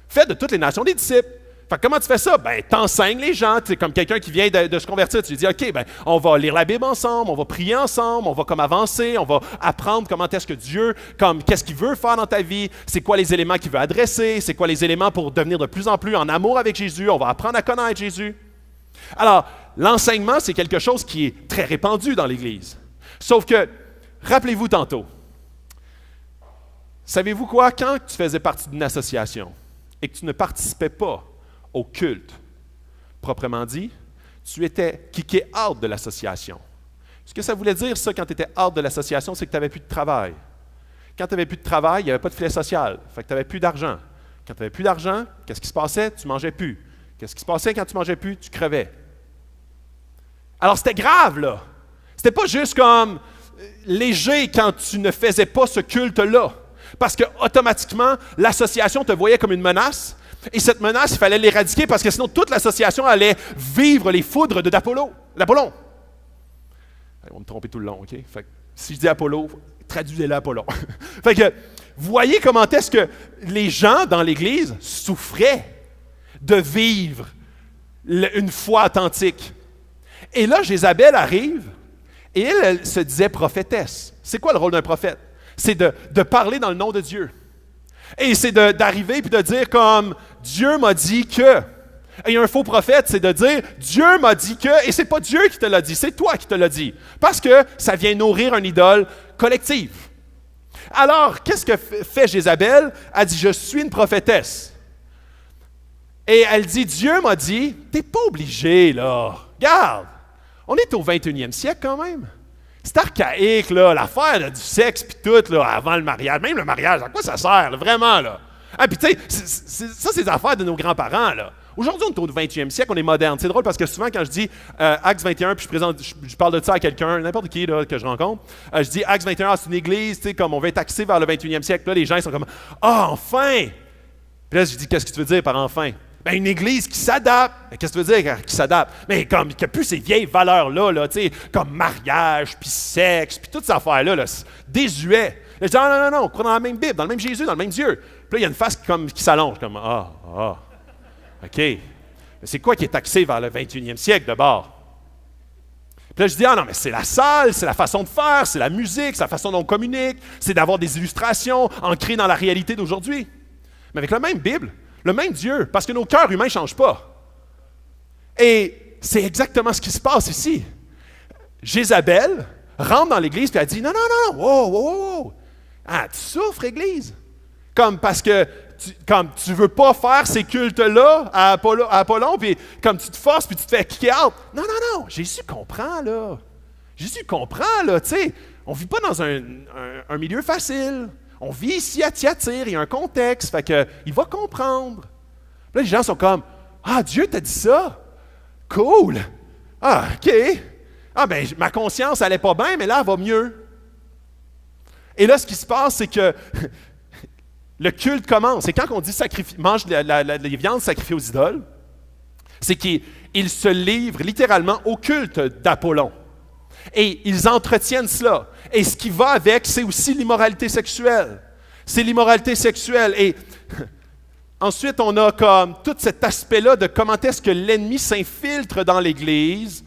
faites de toutes les nations des disciples ». Fait que comment tu fais ça? Ben, t'enseignes les gens, tu sais, comme quelqu'un qui vient de se convertir, tu lui dis, OK, ben, on va lire la Bible ensemble, on va prier ensemble, on va comme avancer, on va apprendre comment est-ce que Dieu, qu'est-ce qu'il veut faire dans ta vie, c'est quoi les éléments qu'il veut adresser, c'est quoi les éléments pour devenir de plus en plus en amour avec Jésus, on va apprendre à connaître Jésus. Alors, l'enseignement, c'est quelque chose qui est très répandu dans l'Église. Sauf que, rappelez-vous tantôt, savez-vous quoi? Quand tu faisais partie d'une association et que tu ne participais pas au culte, proprement dit, tu étais kické out de l'association. Ce que ça voulait dire, ça, quand tu étais out de l'association, c'est que tu n'avais plus de travail. Quand tu n'avais plus de travail, il n'y avait pas de filet social. Fait que tu n'avais plus d'argent. Quand tu n'avais plus d'argent, qu'est-ce qui se passait? Tu ne mangeais plus. Qu'est-ce qui se passait quand tu ne mangeais plus? Tu crevais. Alors, c'était grave, là. C'était pas juste comme léger quand tu ne faisais pas ce culte-là. Parce que automatiquement, l'association te voyait comme une menace. Et cette menace, il fallait l'éradiquer parce que sinon, toute l'association allait vivre les foudres d'Apollon. Ils vont me tromper tout le long, OK? Fait que, si je dis Apollo, traduisez-le Apollon. Fait que, voyez comment est-ce que les gens dans l'Église souffraient de vivre une foi authentique. Et là, Jézabel arrive et elle se disait prophétesse. C'est quoi le rôle d'un prophète? C'est de parler dans le nom de Dieu. Et c'est d'arriver puis de dire comme Dieu m'a dit que. Et un faux prophète, c'est de dire Dieu m'a dit que, et c'est pas Dieu qui te l'a dit, c'est toi qui te l'a dit. Parce que ça vient nourrir une idole collective. Alors, qu'est-ce que fait Jézabel? Elle dit, je suis une prophétesse. Et elle dit, Dieu m'a dit, t'es pas obligé, là. Regarde, on est au 21e siècle quand même. C'est archaïque, là, l'affaire là, du sexe puis tout, là, avant le mariage. Même le mariage, à quoi ça sert, là, vraiment, là? Ah, puis tu sais, ça, c'est des affaires de nos grands-parents, là. Aujourd'hui, on est au 21e siècle, on est moderne. C'est drôle parce que souvent, quand je dis Acts 21, puis je parle de ça à quelqu'un, n'importe qui là, que je rencontre, je dis Acts 21, c'est une église, tu sais, comme on va être axé vers le 21e siècle. Là, les gens ils sont comme ah, enfin! Puis là, je dis qu'est-ce que tu veux dire par enfin? Ben, une église qui s'adapte. Ben, qu'est-ce que tu veux dire qui s'adapte? Mais comme qui n'a plus ces vieilles valeurs-là, là, tu sais, comme mariage, puis sexe, puis toutes ces affaires-là, là, désuet. Là, je dis non, on croit dans la même Bible, dans le même Jésus, dans le même Dieu. Puis là, il y a une face qui s'allonge, comme OK. Mais c'est quoi qui est axé vers le 21e siècle de bord? Puis là, je dis, non, mais c'est la salle, c'est la façon de faire, c'est la musique, c'est la façon dont on communique, c'est d'avoir des illustrations ancrées dans la réalité d'aujourd'hui. Mais avec la même Bible, le même Dieu, parce que nos cœurs humains ne changent pas. Et c'est exactement ce qui se passe ici. Jézabel rentre dans l'Église et elle dit, non, wow. Ah, tu souffres, Église. Comme parce que tu ne veux pas faire ces cultes-là à Apollon, puis comme tu te forces, puis tu te fais kick out. Non, Jésus comprend, là. Jésus comprend, là, tu sais. On ne vit pas dans un milieu facile. On vit ici à Thyatire, il y a un contexte, fait qu'il va comprendre. Là, les gens sont comme, ah, Dieu t'a dit ça? Cool. Ah, OK. Ah, ben, ma conscience n'allait pas bien, mais là, elle va mieux. Et là, ce qui se passe, c'est que le culte commence. Et quand on dit mange les viandes sacrifiées aux idoles, c'est qu'ils se livrent littéralement au culte d'Apollon. Et ils entretiennent cela. Et ce qui va avec, c'est aussi l'immoralité sexuelle. C'est l'immoralité sexuelle. Et ensuite, on a comme tout cet aspect-là de comment est-ce que l'ennemi s'infiltre dans l'Église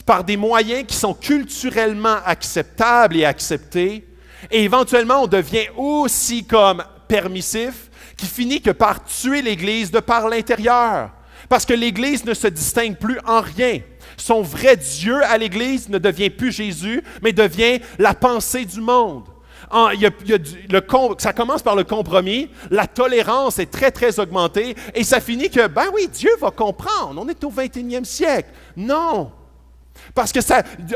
par des moyens qui sont culturellement acceptables et acceptés. Et éventuellement, on devient aussi comme permissif, qui finit que par tuer l'Église de par l'intérieur. Parce que l'Église ne se distingue plus en rien. Son vrai Dieu à l'Église ne devient plus Jésus, mais devient la pensée du monde. Ça commence par le compromis, la tolérance est très, très augmentée, et ça finit que, ben oui, Dieu va comprendre, on est au 21e siècle. Non! Parce que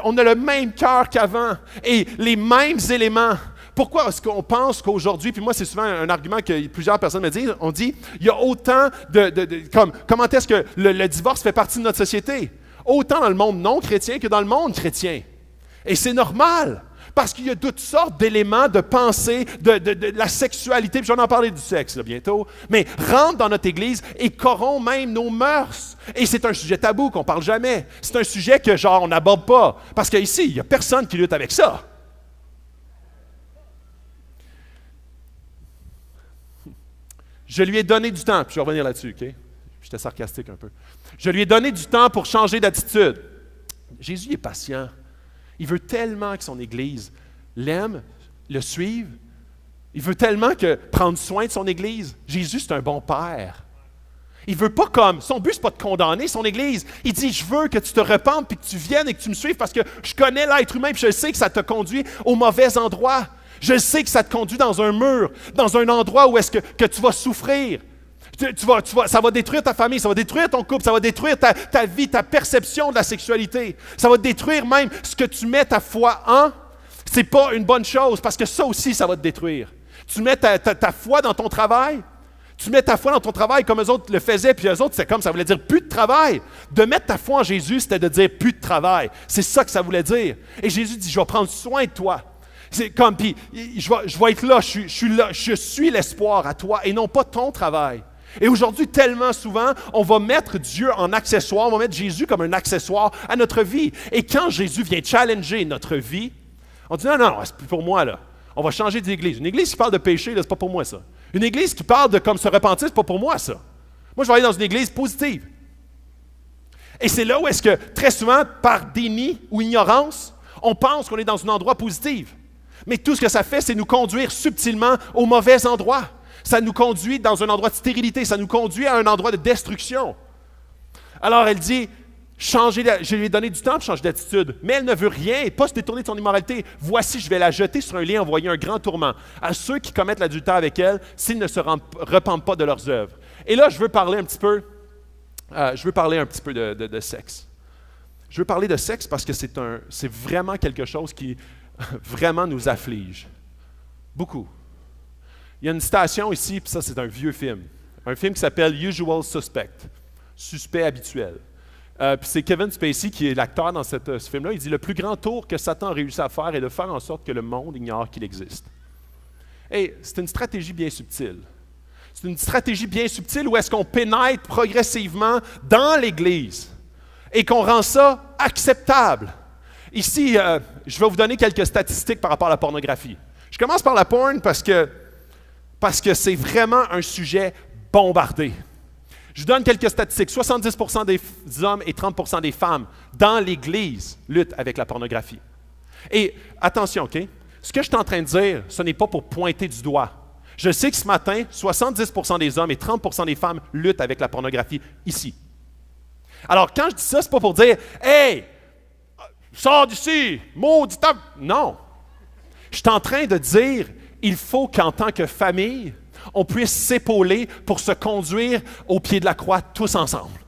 on a le même cœur qu'avant, et les mêmes éléments. Pourquoi est-ce qu'on pense qu'aujourd'hui, puis moi c'est souvent un argument que plusieurs personnes me disent, on dit, il y a autant comment est-ce que le divorce fait partie de notre société? Autant dans le monde non chrétien que dans le monde chrétien. Et c'est normal, parce qu'il y a toutes sortes d'éléments de pensée, de la sexualité, puis je vais en parler du sexe là, bientôt, mais rentre dans notre Église et corrompt même nos mœurs. Et c'est un sujet tabou qu'on ne parle jamais. C'est un sujet que genre on n'aborde pas, parce qu'ici, il n'y a personne qui lutte avec ça. Je lui ai donné du temps, puis je vais revenir là-dessus, OK? J'étais sarcastique un peu. Je lui ai donné du temps pour changer d'attitude. Jésus est patient. Il veut tellement que son Église l'aime, le suive. Il veut tellement prendre soin de son Église. Jésus, c'est un bon père. Il veut pas son but, c'est pas de condamner son Église. Il dit, je veux que tu te repentes, puis que tu viennes et que tu me suives, parce que je connais l'être humain, puis je sais que ça te conduit au mauvais endroit. Je sais que ça te conduit dans un mur, dans un endroit où est-ce que tu vas souffrir. Ça va détruire ta famille, ça va détruire ton couple, ça va détruire ta vie, ta perception de la sexualité. Ça va détruire même ce que tu mets ta foi en. C'est pas une bonne chose, parce que ça aussi, ça va te détruire. Tu mets ta foi dans ton travail. Tu mets ta foi dans ton travail comme eux autres le faisaient, puis eux autres, c'est comme ça voulait dire plus de travail. De mettre ta foi en Jésus, c'était de dire plus de travail. C'est ça que ça voulait dire. Et Jésus dit, je vais prendre soin de toi. C'est comme, puis je vais être là, je suis là, je suis l'espoir à toi et non pas ton travail. Et aujourd'hui, tellement souvent, on va mettre Dieu en accessoire, on va mettre Jésus comme un accessoire à notre vie. Et quand Jésus vient challenger notre vie, on dit non, non, c'est plus pour moi, là. On va changer d'église. Une église qui parle de péché, là, c'est pas pour moi, ça. Une église qui parle de comme se repentir, c'est pas pour moi, ça. Moi, je vais aller dans une église positive. Et c'est là où est-ce que, très souvent, par déni ou ignorance, on pense qu'on est dans un endroit positif. Mais tout ce que ça fait, c'est nous conduire subtilement au mauvais endroit. Ça nous conduit dans un endroit de stérilité, ça nous conduit à un endroit de destruction. Alors elle dit, je lui ai donné du temps pour changer d'attitude, mais elle ne veut rien et pas se détourner de son immoralité. Voici, je vais la jeter sur un lit et envoyer un grand tourment à ceux qui commettent l'adultère avec elle s'ils ne se repentent pas de leurs œuvres. Et là, je veux parler un petit peu de sexe. Je veux parler de sexe parce que c'est vraiment quelque chose qui vraiment nous afflige. Beaucoup. Il y a une citation ici, puis ça, c'est un vieux film. Un film qui s'appelle Usual Suspect, Suspect habituel. Puis c'est Kevin Spacey qui est l'acteur dans ce film-là. Il dit « Le plus grand tour que Satan a réussi à faire est de faire en sorte que le monde ignore qu'il existe. » Et c'est une stratégie bien subtile. C'est une stratégie bien subtile où est-ce qu'on pénètre progressivement dans l'Église et qu'on rend ça acceptable. Ici, je vais vous donner quelques statistiques par rapport à la pornographie. Je commence par la porn parce que c'est vraiment un sujet bombardé. Je vous donne quelques statistiques. 70% des hommes et 30% des femmes dans l'Église luttent avec la pornographie. Et attention, OK? Ce que je suis en train de dire, ce n'est pas pour pointer du doigt. Je sais que ce matin, 70% des hommes et 30% des femmes luttent avec la pornographie ici. Alors, quand je dis ça, ce n'est pas pour dire « Hey, sors d'ici, maudit homme! » Non. Je suis en train de dire il faut qu'en tant que famille, on puisse s'épauler pour se conduire au pied de la croix tous ensemble.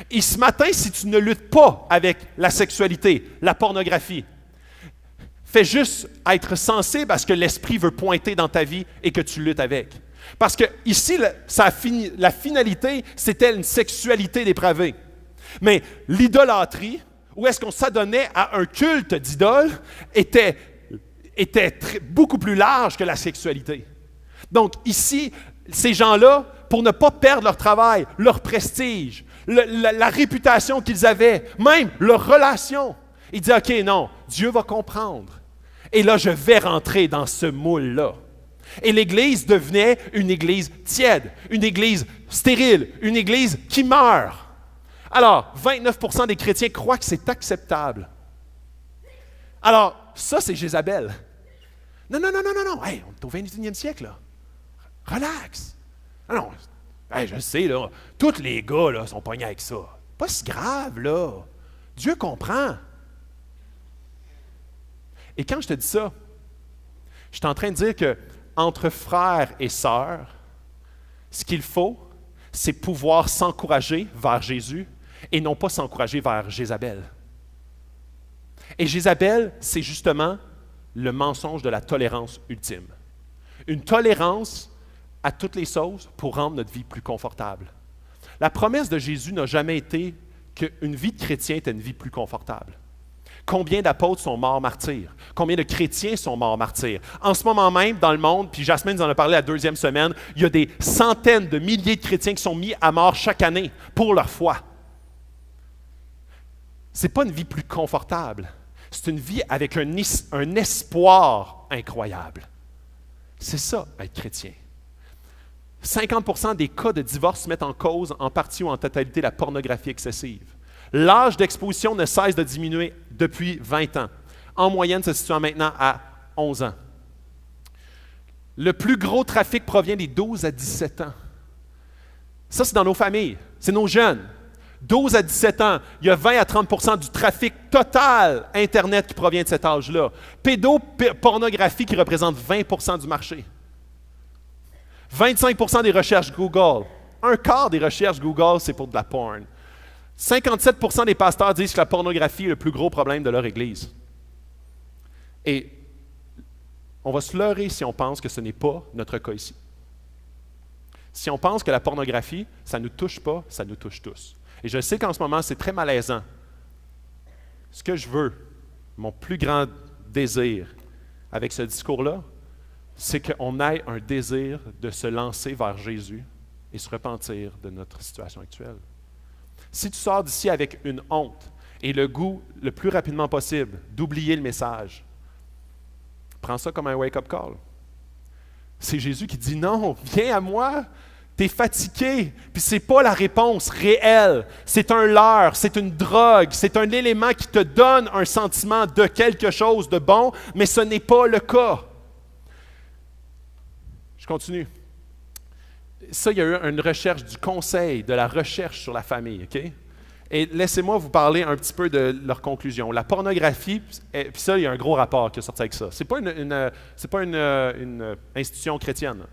Et ce matin, si tu ne luttes pas avec la sexualité, la pornographie, fais juste être sensible à ce que l'Esprit veut pointer dans ta vie et que tu luttes avec. Parce que ici, la finalité, c'était une sexualité dépravée. Mais l'idolâtrie, où est-ce qu'on s'adonnait à un culte d'idole, était beaucoup plus large que la sexualité. Donc ici, ces gens-là, pour ne pas perdre leur travail, leur prestige, la réputation qu'ils avaient, même leur relation, ils disaient, OK, non, Dieu va comprendre. Et là, je vais rentrer dans ce moule-là. Et l'Église devenait une Église tiède, une Église stérile, une Église qui meurt. Alors, 29% des chrétiens croient que c'est acceptable. Alors, ça, c'est Jézabel. Non. Hey, on est au 21e siècle, là. Relax. Non. Hey, je sais, là. Tous les gars, là, sont pognés avec ça. Pas si grave, là. Dieu comprend. Et quand je te dis ça, je suis en train de dire que entre frères et sœurs, ce qu'il faut, c'est pouvoir s'encourager vers Jésus et non pas s'encourager vers Jézabel. Et Jézabel, c'est justement le mensonge de la tolérance ultime. Une tolérance à toutes les choses pour rendre notre vie plus confortable. La promesse de Jésus n'a jamais été qu'une vie de chrétien était une vie plus confortable. Combien d'apôtres sont morts martyrs? Combien de chrétiens sont morts martyrs? En ce moment même, dans le monde, puis Jasmine nous en a parlé la 2e semaine, il y a des centaines de milliers de chrétiens qui sont mis à mort chaque année pour leur foi. Ce n'est pas une vie plus confortable. C'est une vie avec un espoir incroyable. C'est ça, être chrétien. 50% des cas de divorce mettent en cause, en partie ou en totalité, la pornographie excessive. L'âge d'exposition ne cesse de diminuer depuis 20 ans. En moyenne, se situant maintenant à 11 ans. Le plus gros trafic provient des 12 à 17 ans. Ça, c'est dans nos familles. C'est nos jeunes. 12 à 17 ans, il y a 20 à 30% du trafic total Internet qui provient de cet âge-là. Pédopornographie qui représente 20% du marché. 25% des recherches Google. Un quart des recherches Google, c'est pour de la porn. 57% des pasteurs disent que la pornographie est le plus gros problème de leur Église. Et on va se leurrer si on pense que ce n'est pas notre cas ici. Si on pense que la pornographie, ça ne nous touche pas, ça nous touche tous. Et je sais qu'en ce moment, c'est très malaisant. Ce que je veux, mon plus grand désir, avec ce discours-là, c'est qu'on ait un désir de se lancer vers Jésus et se repentir de notre situation actuelle. Si tu sors d'ici avec une honte et le goût, le plus rapidement possible, d'oublier le message, prends ça comme un wake-up call. C'est Jésus qui dit non, viens à moi, t'es fatigué, puis c'est pas la réponse réelle, c'est un leurre, c'est une drogue, c'est un élément qui te donne un sentiment de quelque chose de bon, mais ce n'est pas le cas. Je continue. Ça, il y a eu une recherche du conseil, de la recherche sur la famille, OK? Et laissez-moi vous parler un petit peu de leur conclusion. La pornographie, puis ça, il y a un gros rapport qui est sorti avec ça. Ce n'est pas une institution chrétienne.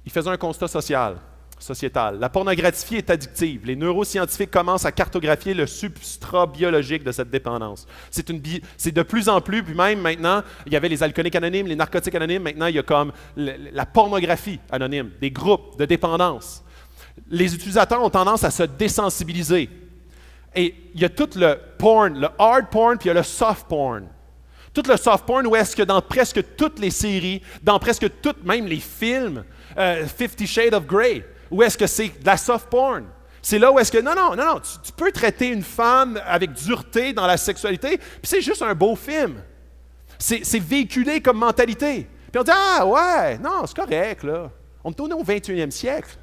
Il faisait un constat sociétal. La pornographie est addictive. Les neuroscientifiques commencent à cartographier le substrat biologique de cette dépendance. C'est de plus en plus, puis même maintenant, il y avait les alcooliques anonymes, les narcotiques anonymes, maintenant il y a comme la pornographie anonyme, des groupes de dépendance. Les utilisateurs ont tendance à se désensibiliser. Et il y a tout le porn, le hard porn, puis il y a le soft porn. Tout le soft porn, où est-ce que dans presque toutes les séries, dans presque toutes, même les films, 50 Shades of Grey, où est-ce que c'est de la soft porn? C'est là où est-ce que, non, tu peux traiter une femme avec dureté dans la sexualité, puis c'est juste un beau film. C'est véhiculé comme mentalité. Puis on dit, ah ouais, non, c'est correct, là. On est au 21e siècle.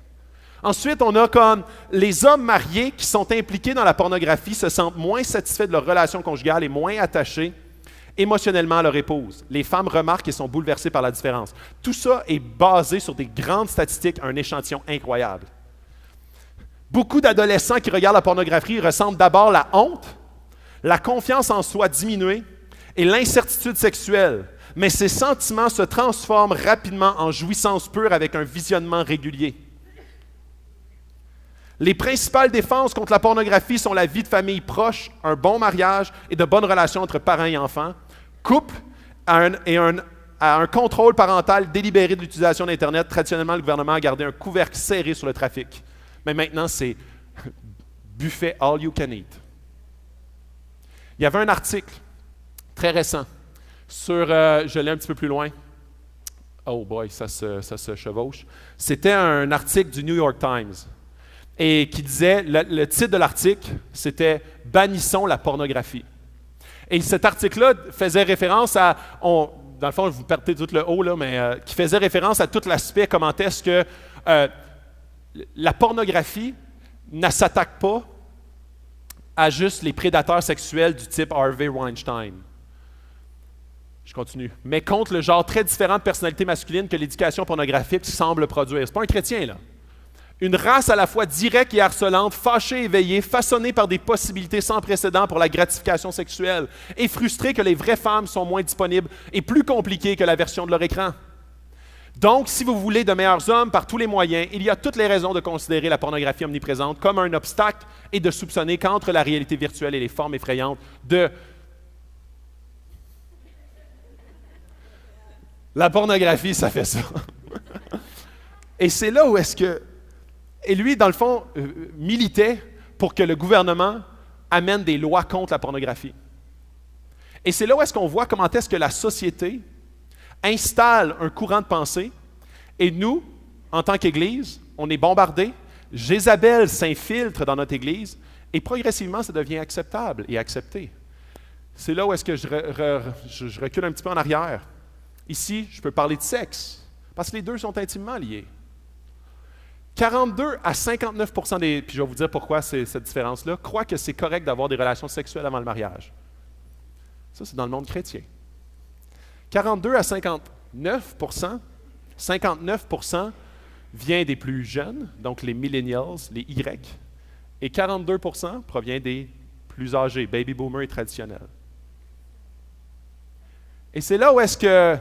Ensuite, on a comme les hommes mariés qui sont impliqués dans la pornographie se sentent moins satisfaits de leur relation conjugale et moins attachés émotionnellement à leur épouse. Les femmes remarquent et sont bouleversées par la différence. Tout ça est basé sur des grandes statistiques, un échantillon incroyable. Beaucoup d'adolescents qui regardent la pornographie ressentent d'abord la honte, la confiance en soi diminuée et l'incertitude sexuelle. Mais ces sentiments se transforment rapidement en jouissance pure avec un visionnement régulier. Les principales défenses contre la pornographie sont la vie de famille proche, un bon mariage et de bonnes relations entre parents et enfants, couple à un contrôle parental délibéré de l'utilisation d'Internet. Traditionnellement, le gouvernement a gardé un couvercle serré sur le trafic. Mais maintenant, c'est buffet all you can eat. Il y avait un article très récent sur, je l'ai un petit peu plus loin. Oh boy, ça se chevauche. C'était un article du New York Times. Et qui disait, le titre de l'article, c'était « Bannissons la pornographie ». Et cet article-là faisait référence à, dans le fond, vous perdez tout le haut, là, mais qui faisait référence à tout l'aspect, comment est-ce que la pornographie ne s'attaque pas à juste les prédateurs sexuels du type Harvey Weinstein. Je continue. Mais contre le genre très différent de personnalité masculine que l'éducation pornographique semble produire. C'est pas un chrétien, là. Une race à la fois directe et harcelante, fâchée et éveillée, façonnée par des possibilités sans précédent pour la gratification sexuelle, et frustrée que les vraies femmes sont moins disponibles et plus compliquées que la version de leur écran. Donc, si vous voulez de meilleurs hommes par tous les moyens, il y a toutes les raisons de considérer la pornographie omniprésente comme un obstacle et de soupçonner qu'entre la réalité virtuelle et les formes effrayantes de la pornographie, ça fait ça. Et c'est là où est-ce que... Et lui, dans le fond, militait pour que le gouvernement amène des lois contre la pornographie. Et c'est là où est-ce qu'on voit comment est-ce que la société installe un courant de pensée, et nous, en tant qu'Église, on est bombardés, Jézabel s'infiltre dans notre Église, et progressivement, ça devient acceptable et accepté. C'est là où est-ce que je recule un petit peu en arrière. Ici, je peux parler de sexe, parce que les deux sont intimement liés. 42 à 59% des, puis je vais vous dire pourquoi c'est cette différence-là, croient que c'est correct d'avoir des relations sexuelles avant le mariage. Ça, c'est dans le monde chrétien. 42 à 59%, 59% vient des plus jeunes, donc les millennials, les Y, et 42% provient des plus âgés, baby boomers et traditionnels. Et c'est là où est-ce que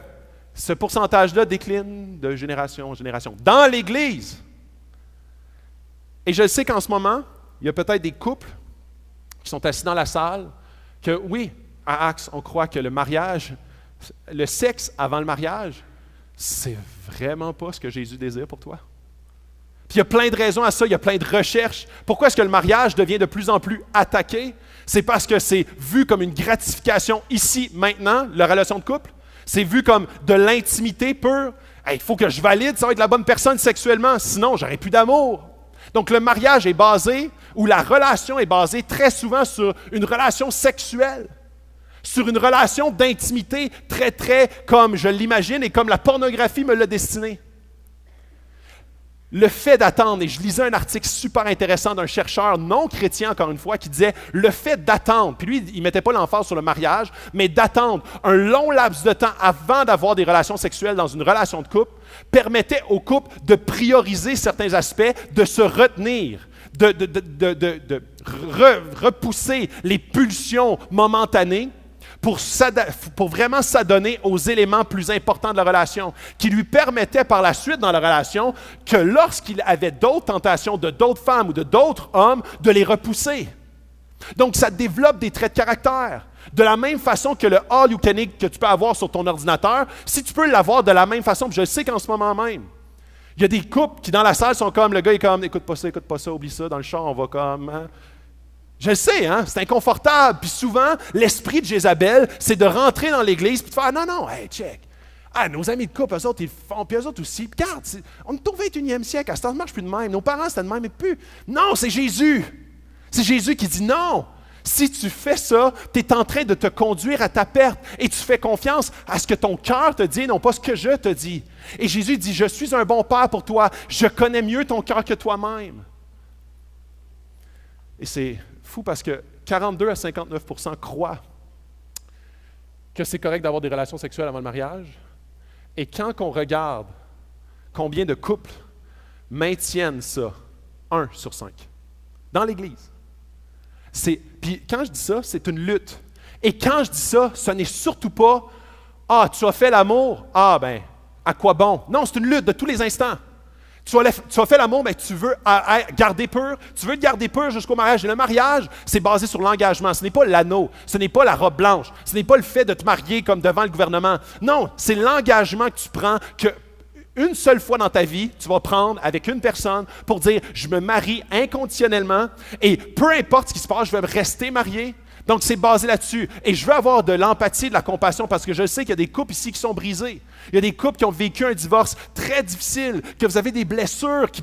ce pourcentage-là décline de génération en génération. Dans l'Église! Et je sais qu'en ce moment, il y a peut-être des couples qui sont assis dans la salle, que oui, à Axe, on croit que le mariage, le sexe avant le mariage, c'est vraiment pas ce que Jésus désire pour toi. Puis il y a plein de raisons à ça, il y a plein de recherches. Pourquoi est-ce que le mariage devient de plus en plus attaqué? C'est parce que c'est vu comme une gratification ici, maintenant, la relation de couple. C'est vu comme de l'intimité pure. Il faut que je valide, ça va être la bonne personne sexuellement, sinon j'aurai plus d'amour. Donc le mariage est basé, ou la relation est basée très souvent sur une relation sexuelle, sur une relation d'intimité très, très comme je l'imagine et comme la pornographie me l'a destiné. Le fait d'attendre, et je lisais un article super intéressant d'un chercheur non chrétien, encore une fois, qui disait le fait d'attendre, puis lui, il ne mettait pas l'emphase sur le mariage, mais d'attendre un long laps de temps avant d'avoir des relations sexuelles dans une relation de couple, permettait au couple de prioriser certains aspects, de se retenir, de repousser les pulsions momentanées, pour vraiment s'adonner aux éléments plus importants de la relation, qui lui permettaient par la suite dans la relation que lorsqu'il avait d'autres tentations de d'autres femmes ou de d'autres hommes, de les repousser. Donc, ça développe des traits de caractère. De la même façon que le all you can eat que tu peux avoir sur ton ordinateur, si tu peux l'avoir de la même façon, puis je le sais qu'en ce moment même, il y a des couples qui dans la salle sont comme, le gars est comme, écoute pas ça, oublie ça, dans le char on va comme... Hein? Je le sais, hein? C'est inconfortable. Puis souvent, l'esprit de Jézabel, c'est de rentrer dans l'Église et de faire « Non, hey, check. Ah, nos amis de couple, eux autres, ils font, puis eux autres aussi. Puis regarde, on est au 21e siècle, à ce temps, ça ne marche plus de même. Nos parents, c'était de même, mais plus. Non, c'est Jésus. C'est Jésus qui dit non. Si tu fais ça, tu es en train de te conduire à ta perte et tu fais confiance à ce que ton cœur te dit, non pas ce que je te dis. Et Jésus dit « Je suis un bon père pour toi. Je connais mieux ton cœur que toi-même. » Et c'est fou parce que 42 à 59% croient que c'est correct d'avoir des relations sexuelles avant le mariage. Et quand on regarde combien de couples maintiennent ça, 1 sur 5, dans l'Église. Puis quand je dis ça, c'est une lutte. Et quand je dis ça, ce n'est surtout pas « Ah, tu as fait l'amour, ah ben, à quoi bon? » Non, c'est une lutte de tous les instants. Tu as fait l'amour, mais tu veux garder pur. Tu veux le garder pur jusqu'au mariage. Et le mariage, c'est basé sur l'engagement. Ce n'est pas l'anneau. Ce n'est pas la robe blanche. Ce n'est pas le fait de te marier comme devant le gouvernement. Non, c'est l'engagement que tu prends, qu'une seule fois dans ta vie, tu vas prendre avec une personne pour dire « Je me marie inconditionnellement et peu importe ce qui se passe, je vais rester marié. » Donc, c'est basé là-dessus. Et je veux avoir de l'empathie, de la compassion, parce que je sais qu'il y a des couples ici qui sont brisés. Il y a des couples qui ont vécu un divorce très difficile, que vous avez des blessures qui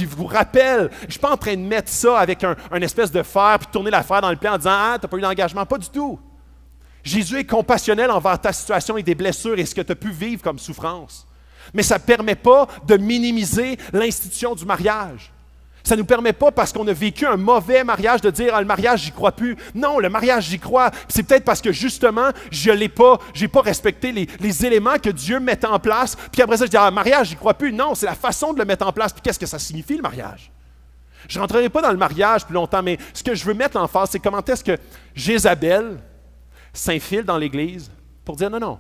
vous rappellent. Je ne suis pas en train de mettre ça avec un espèce de fer, puis tourner l'affaire dans le pied en disant « Ah, tu n'as pas eu d'engagement. » Pas du tout. Jésus est compassionnel envers ta situation et des blessures et ce que tu as pu vivre comme souffrance. Mais ça ne permet pas de minimiser l'institution du mariage. Ça ne nous permet pas, parce qu'on a vécu un mauvais mariage, de dire « Ah, le mariage, j'y crois plus. » Non, le mariage, j'y crois. C'est peut-être parce que, justement, je n'ai pas respecté les éléments que Dieu met en place. Puis après ça, je dis « Ah, le mariage, j'y crois plus. » Non, c'est la façon de le mettre en place. Puis qu'est-ce que ça signifie, le mariage? Je ne rentrerai pas dans le mariage plus longtemps, mais ce que je veux mettre en face, c'est comment est-ce que Jézabel s'infile dans l'Église pour dire « Non,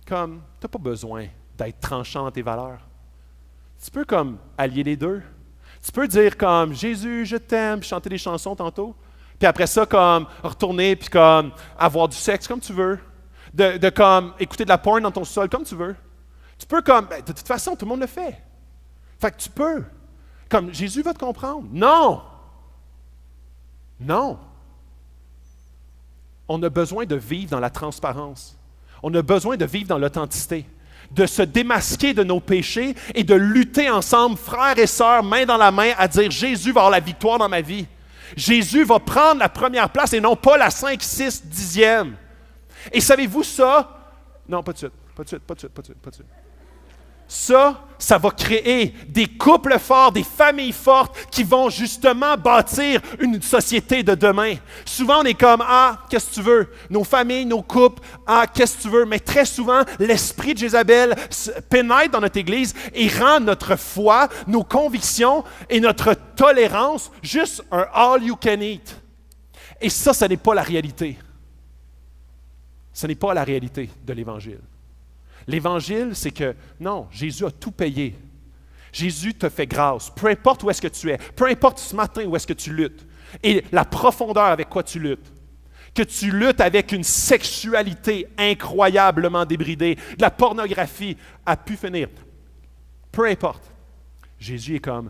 comme, tu n'as pas besoin d'être tranchant dans tes valeurs. Tu peux, comme, allier les deux. Tu peux dire comme « Jésus, je t'aime », puis chanter des chansons tantôt. Puis après ça, comme retourner, puis comme avoir du sexe comme tu veux. De comme écouter de la porn dans ton sol comme tu veux. Tu peux comme, de toute façon, tout le monde le fait. Fait que tu peux. Comme Jésus va te comprendre. Non! Non! On a besoin de vivre dans la transparence. On a besoin de vivre dans l'authenticité. De se démasquer de nos péchés et de lutter ensemble, frères et sœurs, main dans la main, à dire « Jésus va avoir la victoire dans ma vie. Jésus va prendre la première place et non pas la 5, 6, 10e. » Et savez-vous ça? Non, pas de suite. Ça va créer des couples forts, des familles fortes qui vont justement bâtir une société de demain. Souvent, on est comme « Ah, qu'est-ce que tu veux? » Nos familles, nos couples, « Ah, qu'est-ce que tu veux? » Mais très souvent, l'esprit de Jézabel pénètre dans notre Église et rend notre foi, nos convictions et notre tolérance juste un « all you can eat ». Et ça n'est pas la réalité. Ce n'est pas la réalité de l'Évangile. L'Évangile, c'est que, non, Jésus a tout payé. Jésus te fait grâce. Peu importe où est-ce que tu es, peu importe ce matin où est-ce que tu luttes, et la profondeur avec quoi tu luttes. Que tu luttes avec une sexualité incroyablement débridée, de la pornographie à pu finir. Peu importe. Jésus est comme,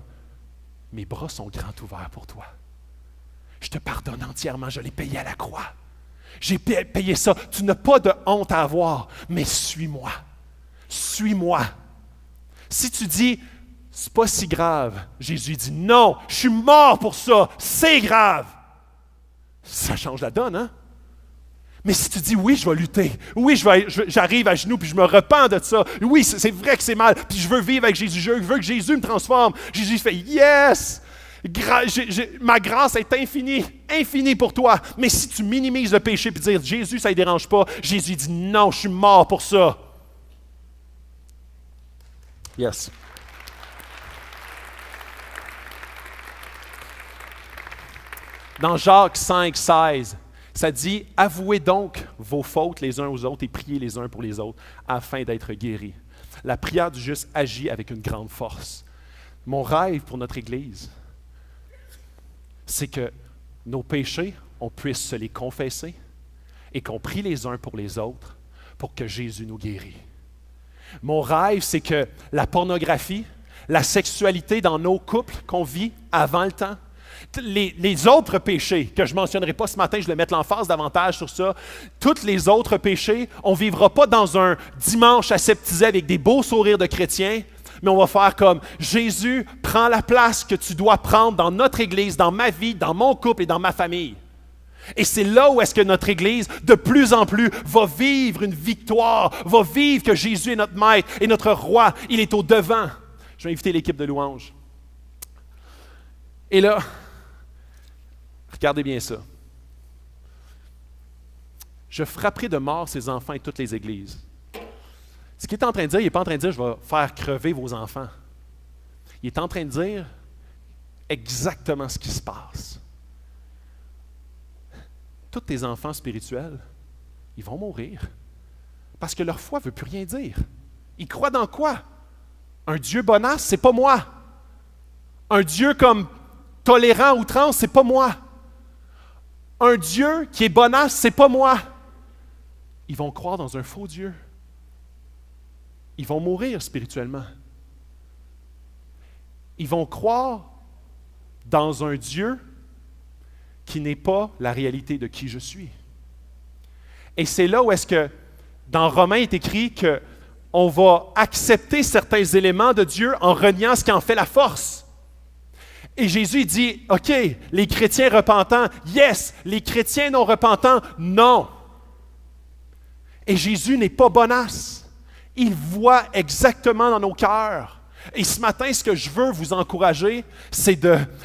mes bras sont grands ouverts pour toi. Je te pardonne entièrement, je l'ai payé à la croix. J'ai payé ça. Tu n'as pas de honte à avoir, mais suis-moi. Suis-moi. Si tu dis, c'est pas si grave, Jésus dit, non, je suis mort pour ça, c'est grave. Ça change la donne, hein? Mais si tu dis, oui, je vais lutter, oui, j'arrive à genoux, puis je me repens de ça, oui, c'est vrai que c'est mal, puis je veux vivre avec Jésus, je veux que Jésus me transforme. Jésus fait, yes! Ma grâce est infinie pour toi. Mais si tu minimises le péché et dire, Jésus, ça ne dérange pas, Jésus dit, non, je suis mort pour ça. Yes. Dans Jacques 5, 16, ça dit, avouez donc vos fautes les uns aux autres et priez les uns pour les autres afin d'être guéris. La prière du juste agit avec une grande force. Mon rêve pour notre Église, c'est que nos péchés, on puisse se les confesser et qu'on prie les uns pour les autres pour que Jésus nous guérisse. Mon rêve, c'est que la pornographie, la sexualité dans nos couples qu'on vit avant le temps, les autres péchés que je ne mentionnerai pas ce matin, je vais mettre l'emphase davantage sur ça, tous les autres péchés, on ne vivra pas dans un dimanche aseptisé avec des beaux sourires de chrétiens, mais on va faire comme Jésus prend la place que tu dois prendre dans notre Église, dans ma vie, dans mon couple et dans ma famille. Et c'est là où est-ce que notre Église, de plus en plus, va vivre une victoire, va vivre que Jésus est notre maître et notre roi, il est au devant. Je vais inviter l'équipe de louange. Et là, regardez bien ça. Je frapperai de mort ces enfants et toutes les églises. Ce qu'il est en train de dire, il n'est pas en train de dire « je vais faire crever vos enfants ». Il est en train de dire exactement ce qui se passe. Tous tes enfants spirituels, ils vont mourir parce que leur foi ne veut plus rien dire. Ils croient dans quoi? Un Dieu bonasse, c'est pas moi. Un Dieu comme tolérant outrance, c'est pas moi. Un Dieu qui est bonasse, c'est pas moi. Ils vont croire dans un faux Dieu. Ils vont mourir spirituellement. Ils vont croire dans un Dieu qui n'est pas la réalité de qui je suis. Et c'est là où est-ce que, dans Romains, il est écrit qu'on va accepter certains éléments de Dieu en reniant ce qui en fait la force. Et Jésus dit, OK, les chrétiens repentants, yes, les chrétiens non repentants, non. Et Jésus n'est pas bonasse. Il voit exactement dans nos cœurs. Et ce matin, ce que je veux vous encourager, c'est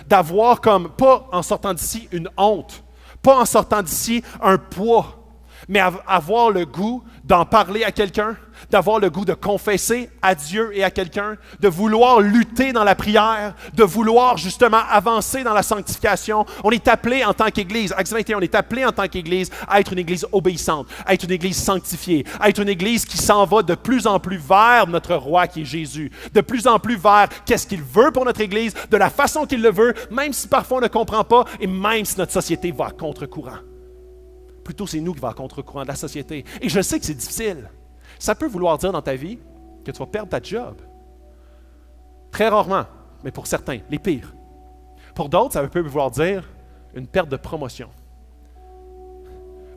d'avoir comme, pas en sortant d'ici, une honte, pas en sortant d'ici, un poids, mais avoir le goût d'en parler à quelqu'un, d'avoir le goût de confesser à Dieu et à quelqu'un, de vouloir lutter dans la prière, de vouloir justement avancer dans la sanctification. On est appelé en tant qu'Église, Acte 21, on est appelé en tant qu'Église à être une Église obéissante, à être une Église sanctifiée, à être une Église qui s'en va de plus en plus vers notre roi qui est Jésus, de plus en plus vers qu'est-ce qu'il veut pour notre Église, de la façon qu'il le veut, même si parfois on ne comprend pas et même si notre société va à contre-courant. Plutôt, c'est nous qui va à contre-courant de la société. Et je sais que c'est difficile. Ça peut vouloir dire dans ta vie que tu vas perdre ta job. Très rarement, mais pour certains, les pires. Pour d'autres, ça peut vouloir dire une perte de promotion.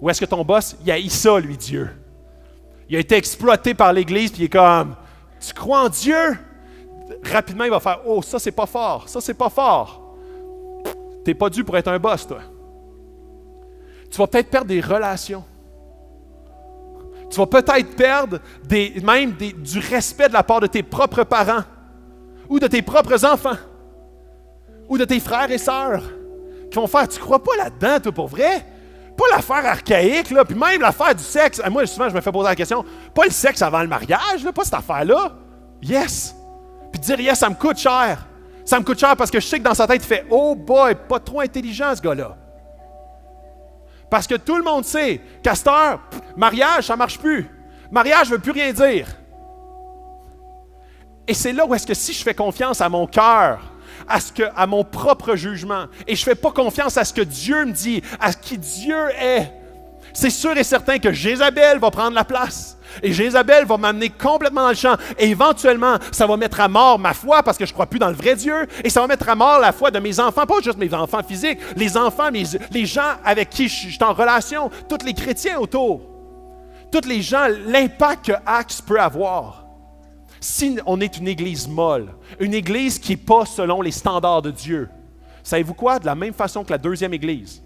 Ou est-ce que ton boss, il haït ça, lui, Dieu? Il a été exploité par l'Église, puis il est comme, tu crois en Dieu? Rapidement, il va faire, oh, ça, c'est pas fort, ça, c'est pas fort. T'es pas dû pour être un boss, toi. Tu vas peut-être perdre des relations. Tu vas peut-être perdre du respect de la part de tes propres parents ou de tes propres enfants ou de tes frères et sœurs qui vont faire, tu crois pas là-dedans, toi, pour vrai? Pas l'affaire archaïque, là, puis même l'affaire du sexe. Moi, souvent, je me fais poser la question, pas le sexe avant le mariage, là, pas cette affaire-là. Yes! Puis dire, yes, ça me coûte cher. Ça me coûte cher parce que je sais que dans sa tête, il fait, oh boy, pas trop intelligent, ce gars-là. Parce que tout le monde sait qu'à cette heure, mariage, ça ne marche plus. Mariage ne veut plus rien dire. Et c'est là où est-ce que si je fais confiance à mon cœur, à mon propre jugement, et je ne fais pas confiance à ce que Dieu me dit, à qui Dieu est, c'est sûr et certain que Jézabel va prendre la place. Et Jézabel va m'amener complètement dans le champ. Et éventuellement, ça va mettre à mort ma foi parce que je ne crois plus dans le vrai Dieu. Et ça va mettre à mort la foi de mes enfants, pas juste mes enfants physiques, les enfants, les gens avec qui je suis en relation, tous les chrétiens autour. Tous les gens, l'impact que Acts peut avoir. Si on est une église molle, une église qui n'est pas selon les standards de Dieu, savez-vous quoi? De la même façon que la deuxième église,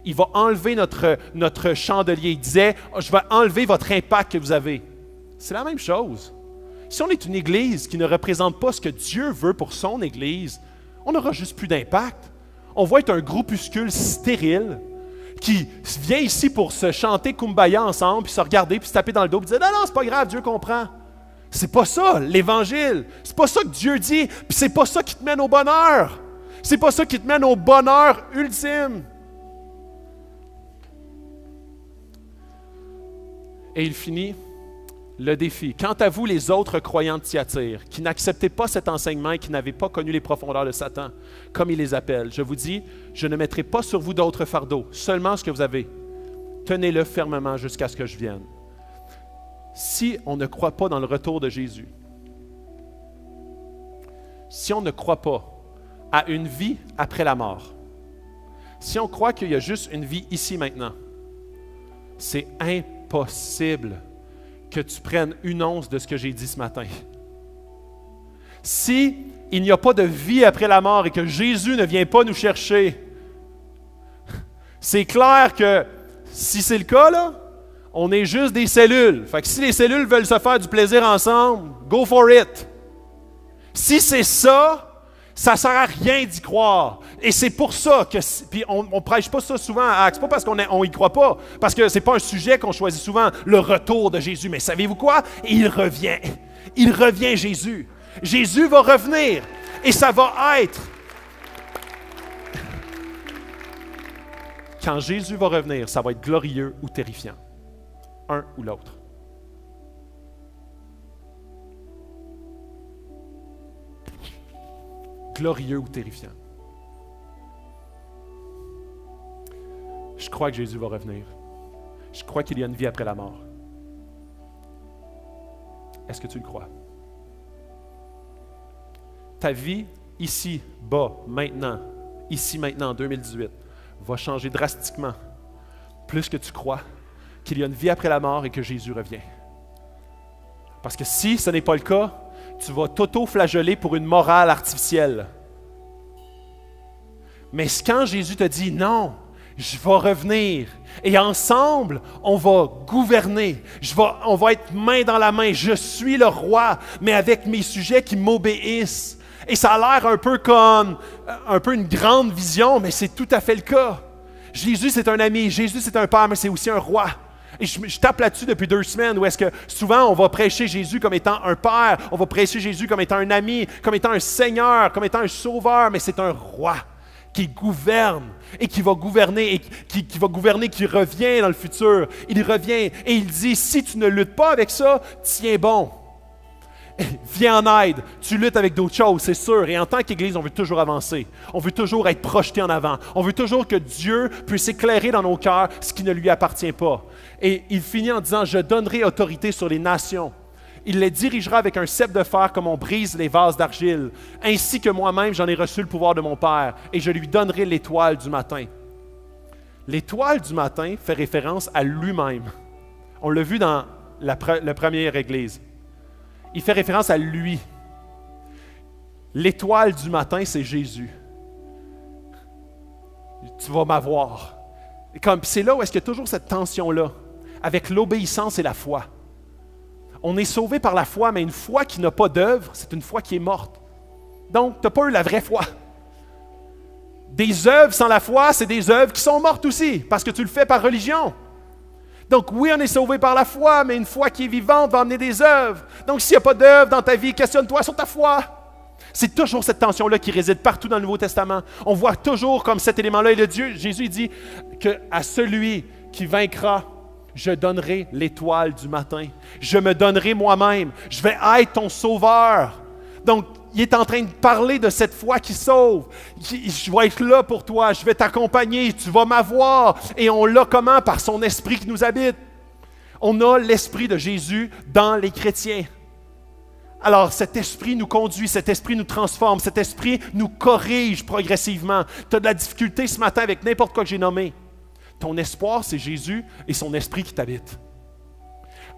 il va enlever notre chandelier. Il disait, je vais enlever votre impact que vous avez. C'est la même chose. Si on est une église qui ne représente pas ce que Dieu veut pour son église, on n'aura juste plus d'impact. On va être un groupuscule stérile qui vient ici pour se chanter Kumbaya ensemble, puis se regarder, puis se taper dans le dos, puis dire « Non, non, c'est pas grave, Dieu comprend. » C'est pas ça, l'Évangile. C'est pas ça que Dieu dit, puis c'est pas ça qui te mène au bonheur. C'est pas ça qui te mène au bonheur ultime. Et il finit le défi. Quant à vous, les autres croyants de Thyatire, qui n'acceptez pas cet enseignement et qui n'avez pas connu les profondeurs de Satan, comme il les appelle, je vous dis, je ne mettrai pas sur vous d'autres fardeaux, seulement ce que vous avez. Tenez-le fermement jusqu'à ce que je vienne. Si on ne croit pas dans le retour de Jésus, si on ne croit pas à une vie après la mort, si on croit qu'il y a juste une vie ici maintenant, c'est impossible que tu prennes une once de ce que j'ai dit ce matin. Si il n'y a pas de vie après la mort et que Jésus ne vient pas nous chercher, c'est clair que si c'est le cas, là, on est juste des cellules. Fait que si les cellules veulent se faire du plaisir ensemble, go for it. Si c'est ça, ça ne sert à rien d'y croire. Et c'est pour ça que... Puis on ne prêche pas ça souvent à Acts. C'est pas parce qu'on n'y croit pas. Parce que ce n'est pas un sujet qu'on choisit souvent, le retour de Jésus. Mais savez-vous quoi? Il revient. Il revient, Jésus. Jésus va revenir. Et ça va être... Quand Jésus va revenir, ça va être glorieux ou terrifiant. Un ou l'autre. Glorieux ou terrifiant. Je crois que Jésus va revenir. Je crois qu'il y a une vie après la mort. Est-ce que tu le crois? Ta vie, ici, bas, maintenant, ici, maintenant, en 2018, va changer drastiquement, plus que tu crois qu'il y a une vie après la mort et que Jésus revient. Parce que si ce n'est pas le cas, tu vas t'auto-flageller pour une morale artificielle. Mais quand Jésus te dit « Non, je vais revenir et ensemble, on va gouverner. On va être main dans la main. Je suis le roi, mais avec mes sujets qui m'obéissent. » Et ça a l'air un peu comme une grande vision, mais c'est tout à fait le cas. Jésus, c'est un ami. Jésus, c'est un père, mais c'est aussi un roi. Et je tape là-dessus depuis 2 semaines où est-ce que souvent on va prêcher Jésus comme étant un père, on va prêcher Jésus comme étant un ami, comme étant un seigneur, comme étant un sauveur, mais c'est un roi qui gouverne et qui va gouverner, et qui va gouverner, qui revient dans le futur. Il revient et il dit, si tu ne luttes pas avec ça, tiens bon. Viens en aide. Tu luttes avec d'autres choses, c'est sûr. Et en tant qu'Église, on veut toujours avancer. On veut toujours être projeté en avant. On veut toujours que Dieu puisse éclairer dans nos cœurs ce qui ne lui appartient pas. Et il finit en disant, « Je donnerai autorité sur les nations. Il les dirigera avec un cep de fer comme on brise les vases d'argile. Ainsi que moi-même, j'en ai reçu le pouvoir de mon Père. Et je lui donnerai l'étoile du matin. » L'étoile du matin fait référence à lui-même. On l'a vu dans la première Église. Il fait référence à lui. L'étoile du matin, c'est Jésus. Tu vas m'avoir. C'est là où est-ce qu'il y a toujours cette tension-là, avec l'obéissance et la foi. On est sauvé par la foi, mais une foi qui n'a pas d'œuvre, c'est une foi qui est morte. Donc, tu n'as pas eu la vraie foi. Des œuvres sans la foi, c'est des œuvres qui sont mortes aussi, parce que tu le fais par religion. Donc oui, on est sauvé par la foi, mais une foi qui est vivante va amener des œuvres. Donc s'il n'y a pas d'œuvres dans ta vie, questionne-toi sur ta foi. C'est toujours cette tension-là qui réside partout dans le Nouveau Testament. On voit toujours comme cet élément-là. Et le Dieu, Jésus dit qu'à celui qui vaincra, je donnerai l'étoile du matin. Je me donnerai moi-même. Je vais être ton sauveur. Donc, il est en train de parler de cette foi qui sauve. Je vais être là pour toi, je vais t'accompagner, tu vas m'avoir. Et on l'a comment? Par son esprit qui nous habite. On a l'Esprit de Jésus dans les chrétiens. Alors, cet esprit nous conduit, cet esprit nous transforme, cet esprit nous corrige progressivement. Tu as de la difficulté ce matin avec n'importe quoi que j'ai nommé. Ton espoir, c'est Jésus et son esprit qui t'habite.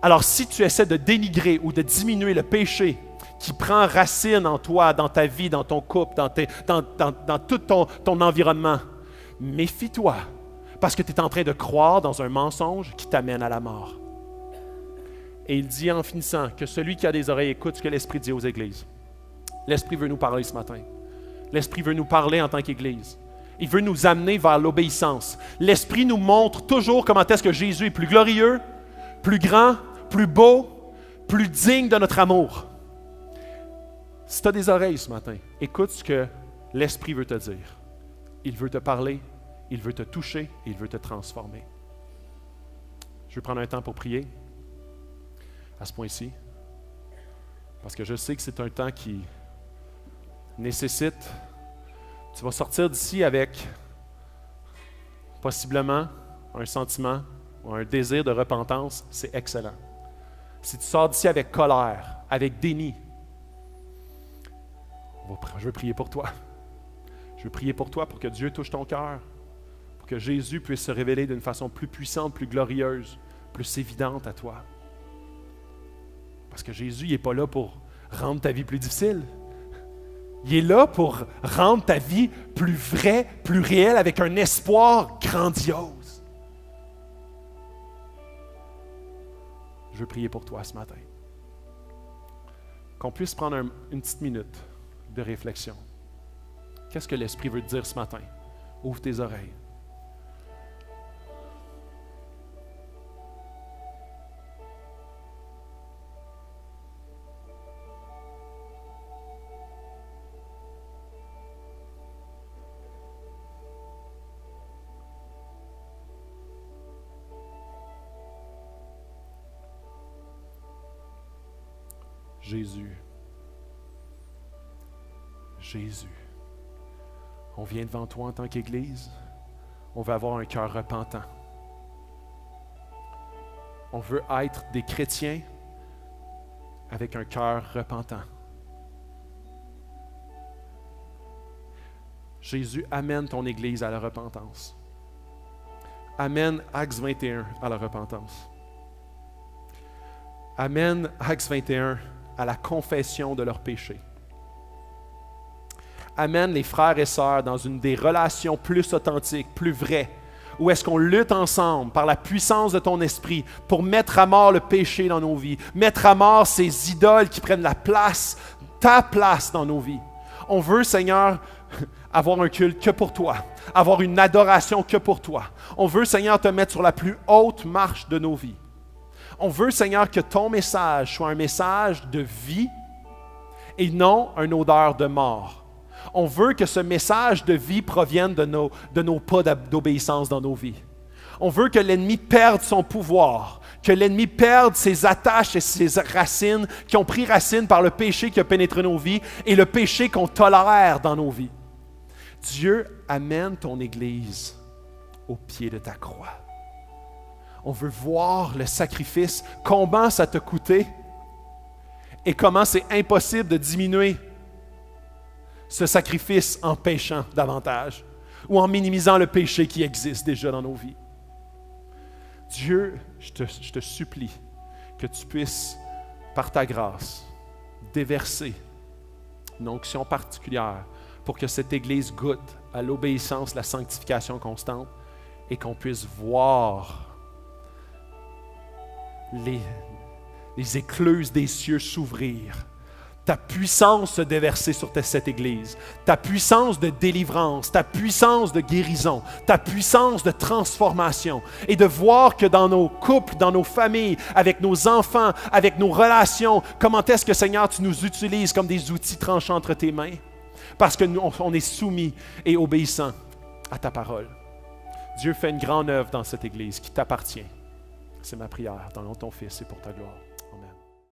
Alors, si tu essaies de dénigrer ou de diminuer le péché qui prend racine en toi, dans ta vie, dans ton couple, dans tout ton environnement, méfie-toi, parce que tu es en train de croire dans un mensonge qui t'amène à la mort. Et il dit en finissant que celui qui a des oreilles écoute ce que l'Esprit dit aux églises. L'Esprit veut nous parler ce matin. L'Esprit veut nous parler en tant qu'Église. Il veut nous amener vers l'obéissance. L'Esprit nous montre toujours comment est-ce que Jésus est plus glorieux, plus grand, plus beau, plus digne de notre amour. Si tu as des oreilles ce matin, écoute ce que l'Esprit veut te dire. Il veut te parler, il veut te toucher et il veut te transformer. Je vais prendre un temps pour prier à ce point-ci, parce que je sais que c'est un temps qui nécessite, tu vas sortir d'ici avec possiblement un sentiment ou un désir de repentance, c'est excellent. Si tu sors d'ici avec colère, avec déni, je veux prier pour toi. Je veux prier pour toi pour que Dieu touche ton cœur, pour que Jésus puisse se révéler d'une façon plus puissante, plus glorieuse, plus évidente à toi. Parce que Jésus, il n'est pas là pour rendre ta vie plus difficile. Il est là pour rendre ta vie plus vraie, plus réelle, avec un espoir grandiose. Je veux prier pour toi ce matin. Qu'on puisse prendre une petite minute de réflexion. Qu'est-ce que l'Esprit veut te dire ce matin? Ouvre tes oreilles. Jésus. Jésus. On vient devant toi en tant qu'Église. On veut avoir un cœur repentant. On veut être des chrétiens avec un cœur repentant. Jésus, amène ton Église à la repentance. Amène Acts 21 à la repentance. Amène Acts 21 à la confession de leurs péchés. Amène les frères et sœurs dans une des relations plus authentiques, plus vraies, où est-ce qu'on lutte ensemble par la puissance de ton esprit pour mettre à mort le péché dans nos vies, mettre à mort ces idoles qui prennent la place, ta place dans nos vies. On veut, Seigneur, avoir un culte que pour toi, avoir une adoration que pour toi. On veut, Seigneur, te mettre sur la plus haute marche de nos vies. On veut, Seigneur, que ton message soit un message de vie et non une odeur de mort. On veut que ce message de vie provienne de nos pas d'obéissance dans nos vies. On veut que l'ennemi perde son pouvoir, que l'ennemi perde ses attaches et ses racines qui ont pris racine par le péché qui a pénétré nos vies et le péché qu'on tolère dans nos vies. Dieu, amène ton Église au pied de ta croix. On veut voir le sacrifice, combien ça t'a coûté et comment c'est impossible de diminuer ce sacrifice en péchant davantage ou en minimisant le péché qui existe déjà dans nos vies. Dieu, je te supplie que tu puisses, par ta grâce, déverser une onction particulière pour que cette Église goûte à l'obéissance, la sanctification constante et qu'on puisse voir les écluses des cieux s'ouvrir, ta puissance se déverser sur cette Église, ta puissance de délivrance, ta puissance de guérison, ta puissance de transformation, et de voir que dans nos couples, dans nos familles, avec nos enfants, avec nos relations, comment est-ce que, Seigneur, tu nous utilises comme des outils tranchants entre tes mains, parce que nous, on est soumis et obéissants à ta parole. Dieu fait une grande œuvre dans cette Église qui t'appartient. C'est ma prière dans le nom de ton Fils et pour ta gloire.